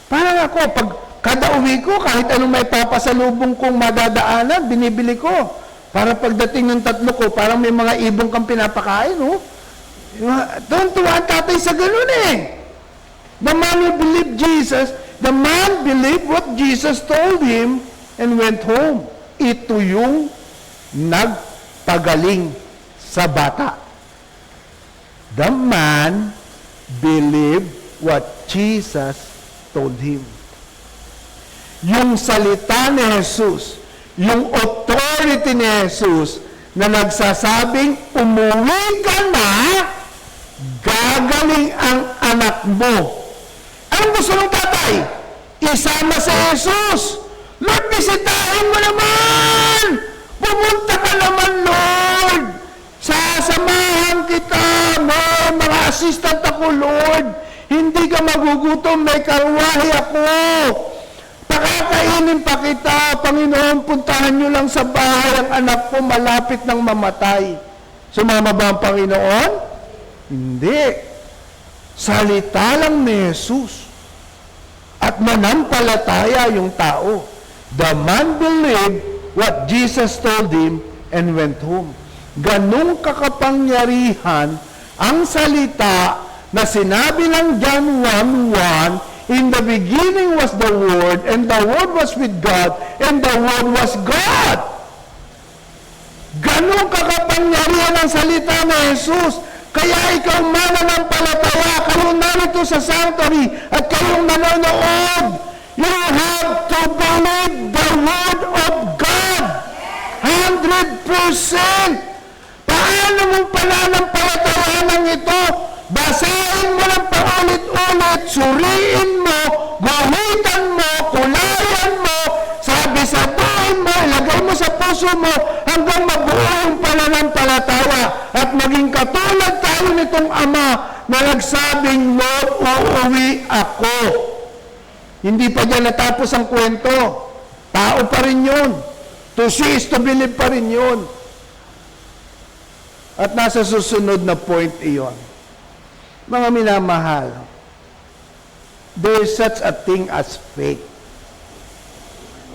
Parang ako, pag kada uwi ko, kahit anong may papasalubong kong madadaanan, binibili ko. Para pagdating ng tatlo ko, parang may mga ibong kang pinapakain, oh. Tuwan tatay sa ganun eh. The man who believed Jesus, the man believed what Jesus told him and went home. Ito yung nagpagaling sa bata. The man believed what Jesus told him. Yung salita ni Jesus, yung authority ni Jesus na nagsasabing, umuwi ka na, gagaling ang anak mo. Anong gusto ng tatay? Isama si Jesus. Lord, bisitahin mo naman! Pumunta ka naman, Lord! Sasamahan kita, mga assistant ako, Lord. Hindi ka magugutom, may karwahe ako. Pakakainin pa kita, Panginoon, puntahan nyo lang sa bahay ang anak ko, malapit ng mamatay. Sumama ba ang Panginoon? Hindi. Salita lang ni Jesus. At manampalataya yung tao. The man believed what Jesus told him and went home. Ganong kakapangyarihan ang salita na sinabi ng John 1:1, in the beginning was the Word, and the Word was with God, and the Word was God. Ganong kakapangyarihan ang salita ng Jesus. Kaya ikaw mananampalataya, kayo narito sa sanctuary, at kayong nanonood, you have to believe the Word of God. 100%. Paano mong pananampalatayanan ito? Basahin mo ng paulit-ulit, suriin mo, guhitan mo, kulayan mo, sabi-sabuhin mo, ilagay mo sa puso mo, hanggang mabuo yung pananampalataya. At maging katulad tayo nitong ama na nagsabing, Lord, uuwi ako. Hindi pa dyan natapos ang kwento. Tao pa rin yun. To see is to believe pa rin yun. At nasa susunod na point iyon. Mga minamahal, there is such a thing as faith.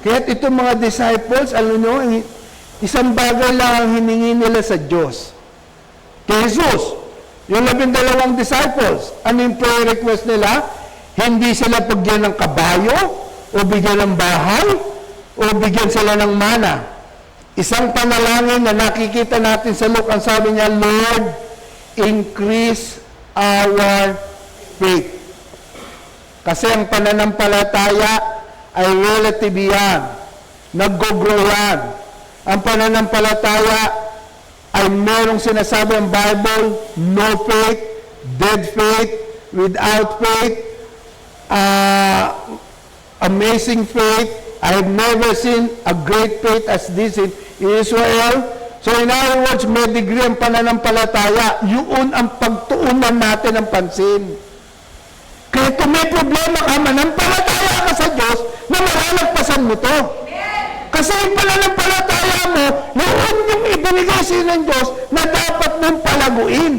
Kaya't itong mga disciples, alam nyo, isang bagay lang ang hiningi nila sa Diyos. Kay Jesus, yung 12 disciples, ano yung prayer request nila? Hindi sila pagyan ng kabayo, o bigyan ng bahay, o bigyan sila ng mana. Isang panalangin na nakikita natin sa Luke, ang sabi niya, Lord, increase our faith. Kasi ang pananampalataya ay relative yan. Nag-grow yan. Ang pananampalataya ay merong sinasabi ang Bible, no faith, dead faith, without faith, amazing faith. I have never seen a great faith as this in Israel. So in other words, may degree ang pananampalataya. Yun ang pagtuunan natin ng pansin. Kaya kung may problema ka, manampalataya ka sa Diyos na malalagpasan mo to. Kasi yung pananampalataya mo, yun yung ibinigay sa'yo ng Diyos na dapat mong palaguin.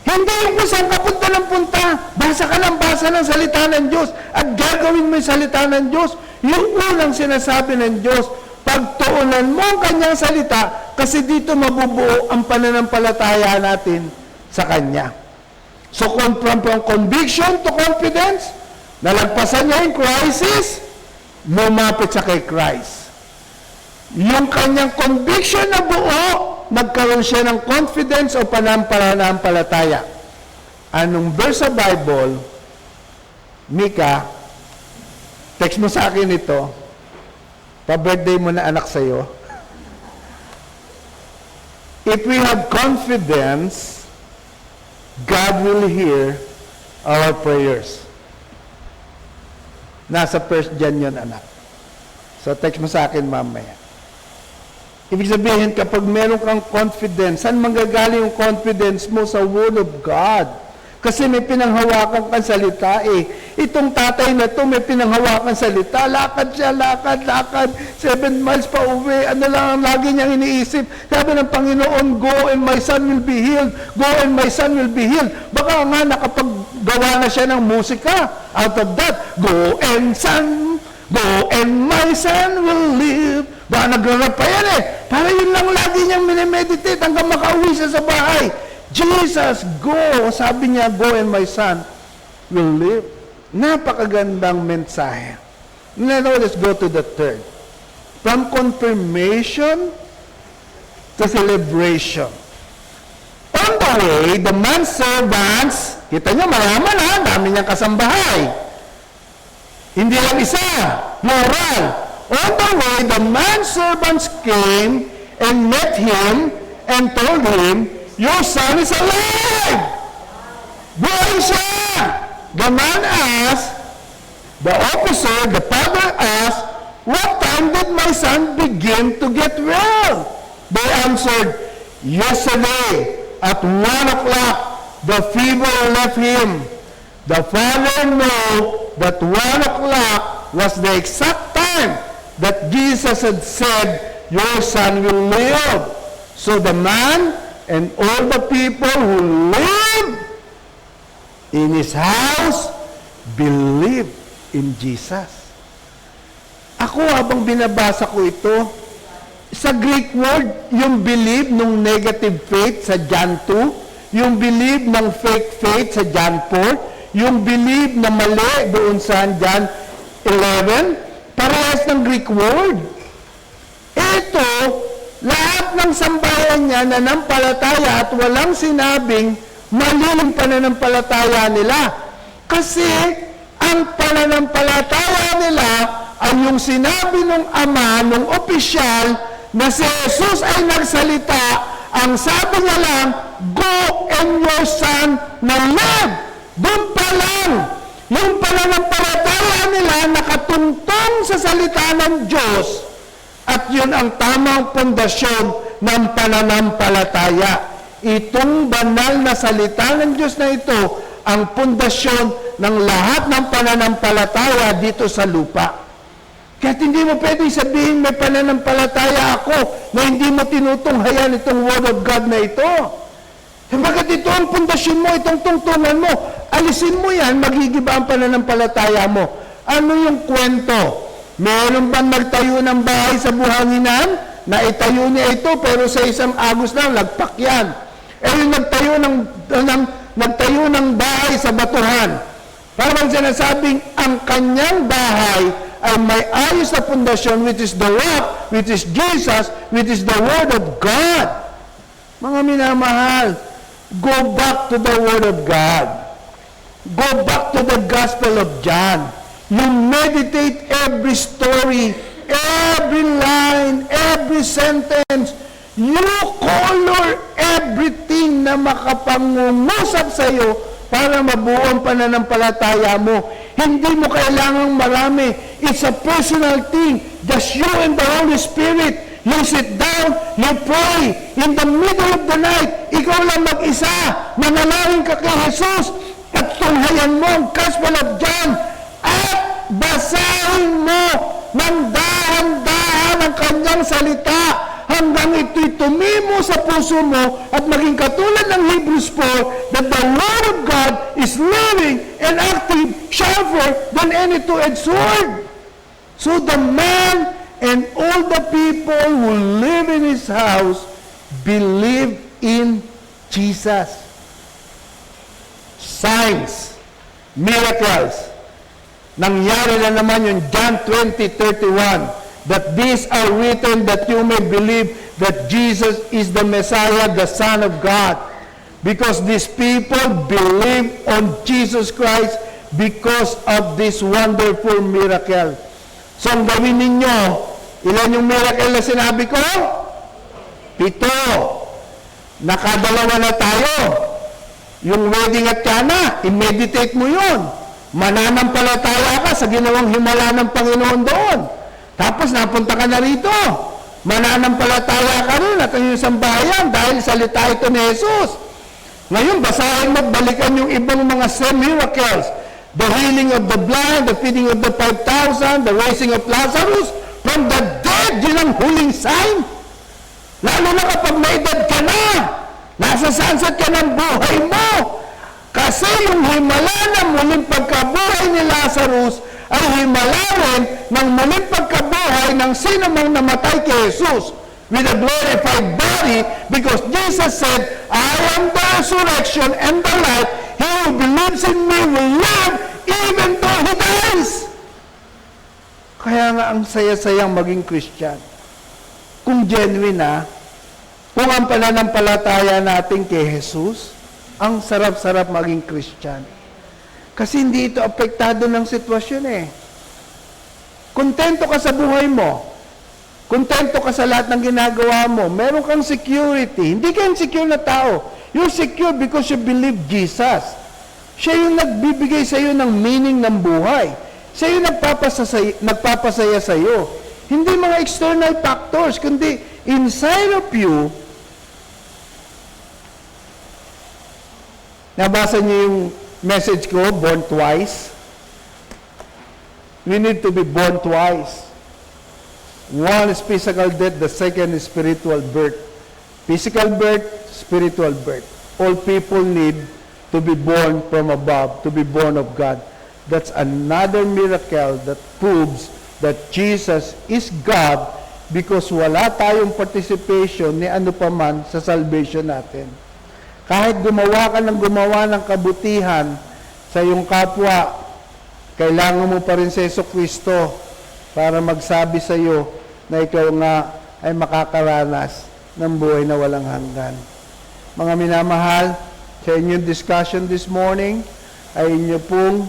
Hindi yung kung saan ka punta ng punta. Basa ka ng basa ng salita ng Diyos at gagawin mo yung salita ng Diyos. Yung unang sinasabi ng Diyos, pagtuunan mo ang kanyang salita kasi dito mabubuo ang pananampalataya natin sa Kanya. So from conviction to confidence, nalagpasan niya yung crisis, lumapit siya kay Christ. Yung kanyang conviction na buo, nagkaroon siya ng confidence o pananampalataya. Anong verse sa Bible? Mika, text mo sa akin ito. Pa-birthday mo na anak sa'yo. If we have confidence, God will hear our prayers. Nasa 1 John yun, anak. So, text mo sa akin mamaya. Ibig sabihin, kapag meron kang confidence, saan manggagaling yung confidence mo? Sa Word of God. Kasi may pinanghawakan kang salita eh. Itong tatay na to may pinanghawakan salita. Lakad siya, lakad. 7 miles pa uwi. Ano lang ang lagi niyang iniisip? Sabi ng Panginoon, go and my son will be healed. Go and my son will be healed. Baka nga nakapaggawa na siya ng musika. Out of that, go and my son will live. Baka nagrarap pa yan eh. Para yun lang lagi niyang minimeditate hanggang makauwi siya sa bahay. Jesus, go! Sabi niya, go and my son will live. Napakagandang mensahe. Now, let's go to the third. From confirmation to celebration. On the way, the man's servants, kita niyo, mayaman ha, dami niyang kasambahay. Hindi lang isa, plural. On the way, the man's servants came and met him and told him, your son is alive! Buhay siya! The man asked, the officer, the father asked, what time did my son begin to get well? They answered, yesterday at 1 o'clock, the fever left him. The father knew that 1 o'clock was the exact time that Jesus had said, your son will live. So the man and all the people who live in his house believe in Jesus. Ako habang binabasa ko ito, sa Greek word, yung believe nung negative faith sa John 2, yung believe ng fake faith sa John 4, yung believe na mali doon sa John 11, parehas ng Greek word. Ito, lahat ng sambahan niya nanampalataya at walang sinabing mali ang pananampalataya nila. Kasi ang pananampalataya nila ay yung sinabi ng ama, ng opisyal, na si Jesus ay nagsalita, ang sabi niya lang, go and your son will live. Doon pa lang, yung pananampalataya nila nakatungtong sa salita ng Diyos. At yun ang tamang pundasyon ng pananampalataya. Itong banal na salita ng Diyos na ito, ang pundasyon ng lahat ng pananampalataya dito sa lupa. Kaya hindi mo pwedeng sabihin may pananampalataya ako na hindi mo tinutunghayan itong Word of God na ito. Bakit ito ang pundasyon mo, itong tungtungan mo? Alisin mo yan, maghigiba ang pananampalataya mo. Ano yung kwento? Meron bang nagtayo ng bahay sa buhanginan? Naitayo niya ito, pero sa isang agos lang, lagpak yan. Yung nagtayo ng bahay sa batuhan. Parang sinasabing, ang kanyang bahay ay may ayos na pundasyon, which is the rock, which is Jesus, which is the Word of God. Mga minamahal, go back to the Word of God. Go back to the Gospel of John. You meditate every story, every line, every sentence. You color everything na makapangungusap sa iyo para mabuo ang pananampalataya mo. Hindi mo kailangang marami. It's a personal thing. Just you and the Holy Spirit. You sit down, you pray. In the middle of the night, ikaw lang mag-isa. Manalangin ka kay Jesus at tunghayan mo ang Gospel of John at basahin mo ng dahan-dahan ang kanyang salita hanggang ito'y tumimo sa puso mo at maging katulad ng Hebrews 4 that the Word of God is living and active, sharper than any two-edged sword. So the man and all the people who live in his house believe in Jesus. Signs, miracles. Nangyari na naman yung John 20:31. That these are written that you may believe that Jesus is the Messiah, the Son of God. Because these people believe on Jesus Christ because of this wonderful miracle. So ang gawin ninyo, ilan yung miracle na sinabi ko? 7. Nakadalawa na tayo. Yung wedding at Cana, i-meditate mo yun. Mananampalataya ka sa ginawang himala ng Panginoon doon. Tapos napunta ka na rito. Mananampalataya ka rin at ang iyong sambahayan dahil salita ito ni Jesus. Ngayon, basahin mo, balikan yung ibang mga miracles. The healing of the blind, the feeding of the 5,000, the raising of Lazarus from the dead. Yun ang huling sign. Lalo na kapag may edad ka na. Nasa sunset ka ng buhay mo. Kasi yung himala na muling pagkabuhay ni Lazarus ay himala rin ng muling pagkabuhay ng sinumang namatay kay Jesus with a glorified body because Jesus said, I am the resurrection and the life. He who believes in me will live even though he dies. Kaya nga ang saya-sayang maging Christian. Kung genuine na, kung ang pananampalataya natin kay Jesus, ang sarap-sarap maging Christian. Kasi hindi ito apektado ng sitwasyon eh. Kontento ka sa buhay mo. Kontento ka sa lahat ng ginagawa mo. Meron kang security. Hindi ka insecure na tao. You're secure because you believe Jesus. Siya yung nagbibigay sa iyo ng meaning ng buhay. Siya yung nagpapasaya sa iyo. Hindi mga external factors, kundi inside of you. Nabasa niyo yung message ko, born twice. We need to be born twice. One is physical death, the second is spiritual birth. Physical birth, spiritual birth. All people need to be born from above, to be born of God. That's another miracle that proves that Jesus is God because wala tayong participation ni ano pa man sa salvation natin. Kahit gumawa ka ng kabutihan sa iyong kapwa, kailangan mo pa rin sa Jesucristo para magsabi sa iyo na ikaw nga ay makakaranas ng buhay na walang hanggan. Mga minamahal, sa inyong discussion this morning, ay inyo pong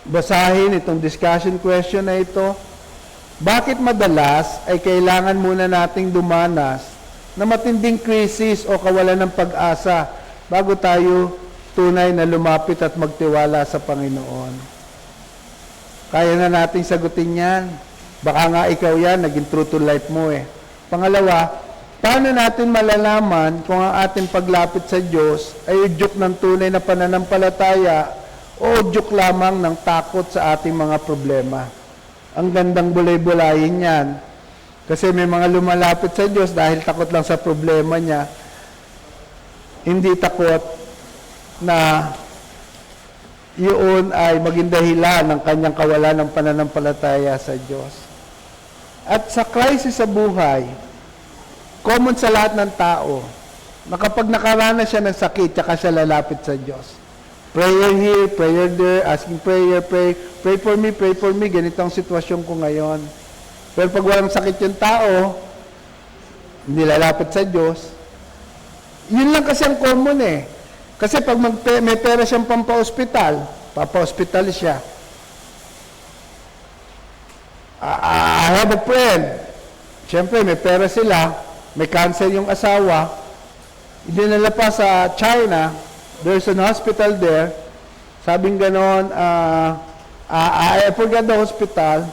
basahin itong discussion question na ito. Bakit madalas ay kailangan muna nating dumanas na matinding krisis o kawalan ng pag-asa bago tayo tunay na lumapit at magtiwala sa Panginoon? Kaya na nating sagutin yan. Baka nga ikaw yan, naging true to life mo eh. Pangalawa, paano natin malalaman kung ang ating paglapit sa Diyos ay udyok ng tunay na pananampalataya o udyok lamang ng takot sa ating mga problema? Ang gandang bulay-bulayin yan. Kasi may mga lumalapit sa Diyos dahil takot lang sa problema niya. Hindi takot na yun ay maging dahilan ng kanyang kawalan ng pananampalataya sa Diyos. At sa crisis sa buhay, common sa lahat ng tao, na kapag nakaranas siya ng sakit, tsaka siya lalapit sa Diyos. Prayer here, prayer there, asking prayer, pray for me, ganito ang sitwasyon ko ngayon. Pero pag walang sakit yung tao, hindi lalapit sa Diyos, yun lang kasi ang common eh. Kasi pag may pera siyang papa-hospital siya. I have a friend, siyempre may pera sila, may cancer yung asawa, dinala pa sa China, there's an hospital there, sabing ganon, I forgot the hospital,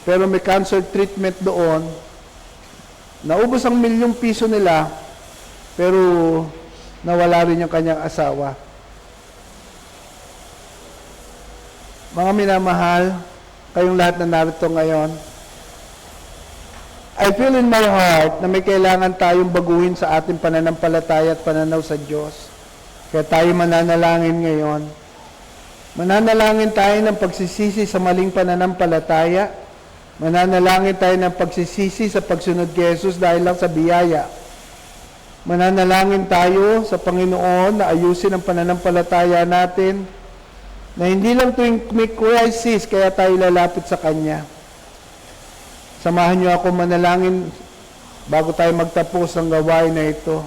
pero may cancer treatment doon, naubos ang ₱1,000,000 nila, pero nawala rin yung kanyang asawa. Mga minamahal, kayong lahat na narito ngayon, I feel in my heart na may kailangan tayong baguhin sa ating pananampalataya at pananaw sa Diyos. Kaya tayo mananalangin ngayon. Mananalangin tayo ng pagsisisi sa maling pananampalataya. Mananalangin tayo ng pagsisisi sa pagsunod kay Jesus dahil lang sa biyaya. Mananalangin tayo sa Panginoon na ayusin ang pananampalataya natin, na hindi lang tuwing may crisis kaya tayo lalapit sa Kanya. Samahan niyo ako manalangin bago tayo magtapos ng gawain na ito.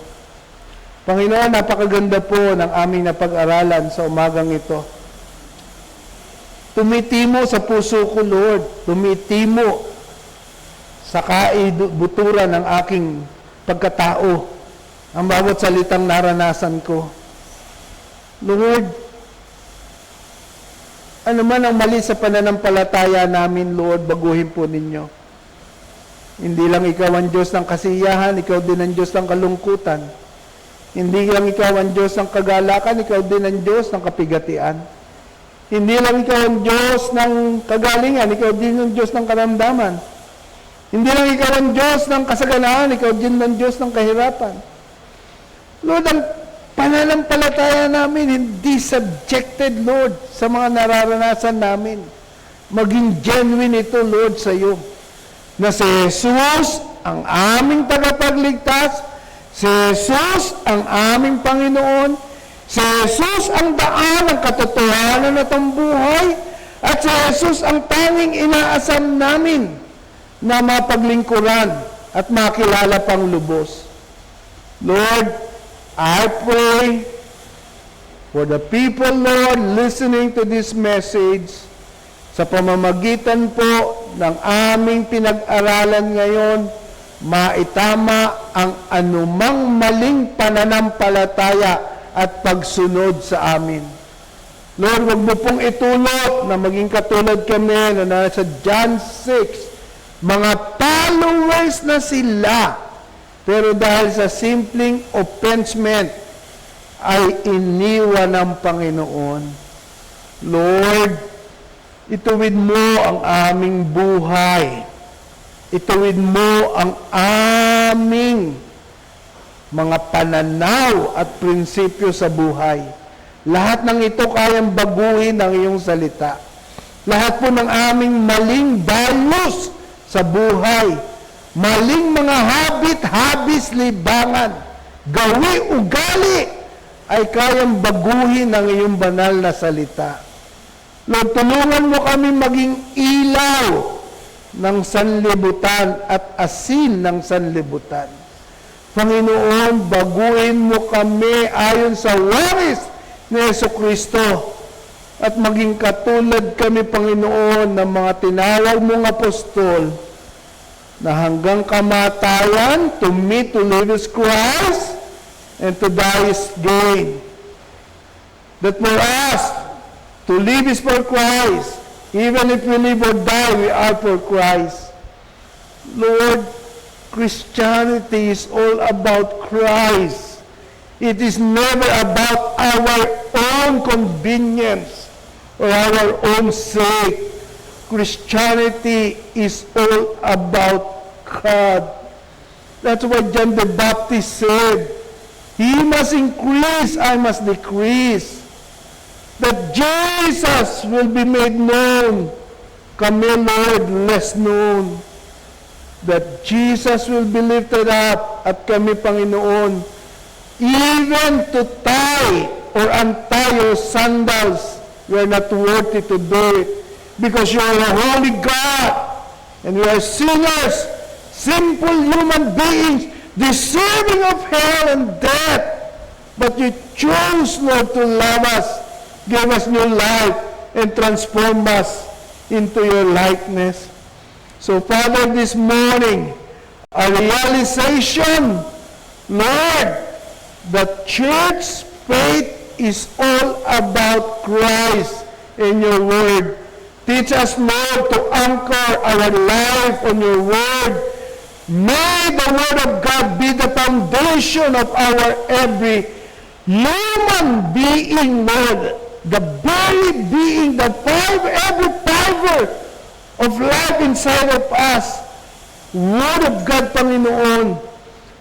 Panginoon, napakaganda po ng aming napag-aralan sa umagang ito. Tumitimo sa puso ko, Lord. Tumitimo sa kaibuturan ng aking pagkatao ang bawat salitang naranasan ko. Lord, ano man ang mali sa pananampalataya namin, Lord, baguhin po ninyo. Hindi lang ikaw ang Diyos ng kasiyahan, ikaw din ang Diyos ng kalungkutan. Hindi lang ikaw ang Diyos ng kagalakan, ikaw din ang Diyos ng kapigatian. Hindi lang ikaw ang Diyos ng kagalingan, ikaw din ang Diyos ng karamdaman. Hindi lang ikaw ang Diyos ng kasaganaan, ikaw din ang Diyos ng kahirapan. Lord, ang pananampalataya namin hindi subjected, Lord, sa mga nararanasan namin. Maging genuine ito, Lord, sa iyo. Na si Jesus ang aming tagapagligtas, si Jesus ang aming Panginoon, si Jesus ang daan, ang katotohanan at ang buhay, at si Jesus ang tanging inaasam namin na mapaglingkuran at makilala pang lubos. Lord, I pray for the people, Lord, listening to this message sa pamamagitan po ng aming pinag-aralan ngayon, maitama ang anumang maling pananampalataya at pagsunod sa amin. Lord, wag mo pong itulot na maging katulad kami na nasa John 6, mga followers na sila, pero dahil sa simpleng offensement ay iniwan ng Panginoon. Lord, ituwid mo ang aming buhay. Ituwid mo ang aming mga pananaw at prinsipyo sa buhay. Lahat ng ito kayang baguhin ng iyong salita. Lahat po ng aming maling values sa buhay, maling mga habit, habis, libangan, gawi, ugali, ay kayang baguhin ng iyong banal na salita. Lord, tulungan mo kami maging ilaw ng sanlibutan at asin ng sanlibutan. Panginoon, baguhin mo kami ayon sa waris ni Jesucristo at maging katulad kami, Panginoon, ng mga tinawag mong apostol na hanggang kamatayan, to me to live is Christ, and to die is gain. That for us, to live is for Christ. Even if we live or die, we are for Christ. Lord, Christianity is all about Christ. It is never about our own convenience or our own sake. Christianity is all about God. That's what John the Baptist said. He must increase, I must decrease. That Jesus will be made known. Kami, Lord, less known. That Jesus will be lifted up at kami, Panginoon, even to tie or untie tie your sandals. We are not worthy to do it. Because you are a holy God. And we are sinners, simple human beings, deserving of hell and death. But you chose, Lord, to love us, give us new life, and transform us into your likeness. So, Father, this morning, a realization, Lord, that church faith is all about Christ in your word. Teach us, Lord, to anchor our life on your word. May the word of God be the foundation of our every human being, Lord. The very being, every fiber of life inside of us. Word of God, Panginoon,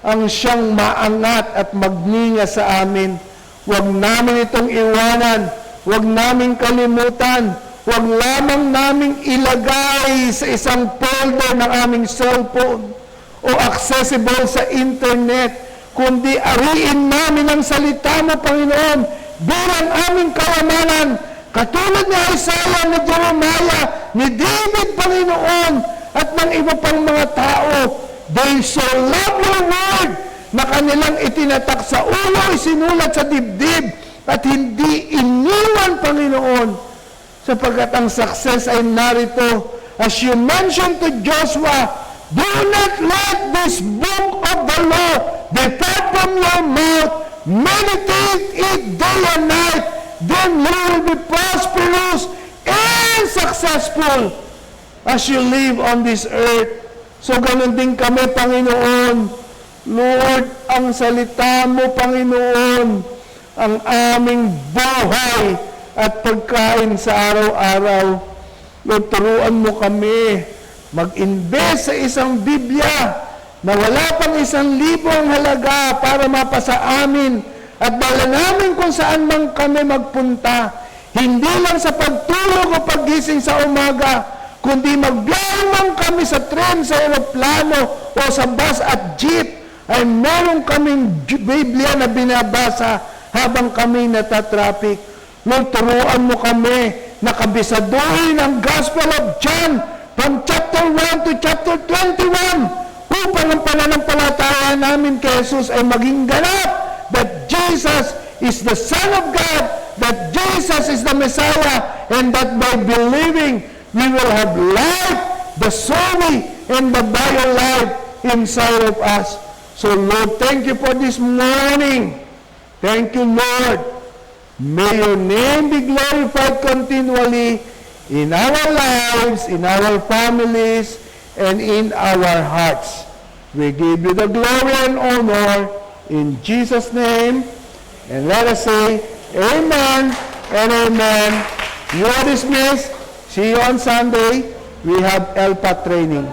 ang siyang maangat at magninga sa amin. Huwag namin itong iwanan. Huwag namin kalimutan. Huwag lamang naming ilagay sa isang folder ng aming cellphone o accessible sa internet, kundi ariin namin ang salita mo, Panginoon, bilang aming kayamanan. Katulad ni Isaiah, ni Jeremiah, ni David, Panginoon, at ng iba pang mga tao. They so love your word na kanilang itinatak sa ulo, isinulat sa dibdib, at hindi iniwan, Panginoon, sapagkat ang success ay narito. As you mentioned to Joshua, do not let this book of the law depart from your mouth. Meditate it day and night. Then you will be prosperous and successful as you live on this earth. So ganun din kami, Panginoon. Lord, ang salita mo, Panginoon, ang aming buhay at pagkain sa araw-araw. Lord, turuan mo kami mag-invest sa isang Biblia na wala pang 1,000 ang halaga para mapasa amin at dala namin kung saan man kami magpunta. Hindi lang sa pagtulog o paggising sa umaga, kundi magbiyahe man kami sa tren, sa aeroplano o sa bus at jeep, ay meron kaming Biblia na binabasa habang kami natatraffic. Lord, turuan mo kami na kabisaduhin ang Gospel of John from chapter 1 to chapter 21 upang ang pananampalataya namin kay Jesus ay maging ganap, that Jesus is the Son of God, that Jesus is the Messiah, and that by believing we will have life, the Zoe and the bio life inside of us. So Lord, thank you for this morning. Thank you, Lord. May your name be glorified continually in our lives, in our families, and in our hearts. We give you the glory and honor in Jesus' name. And let us say, Amen and Amen. You are dismissed. See you on Sunday. We have ELPA training.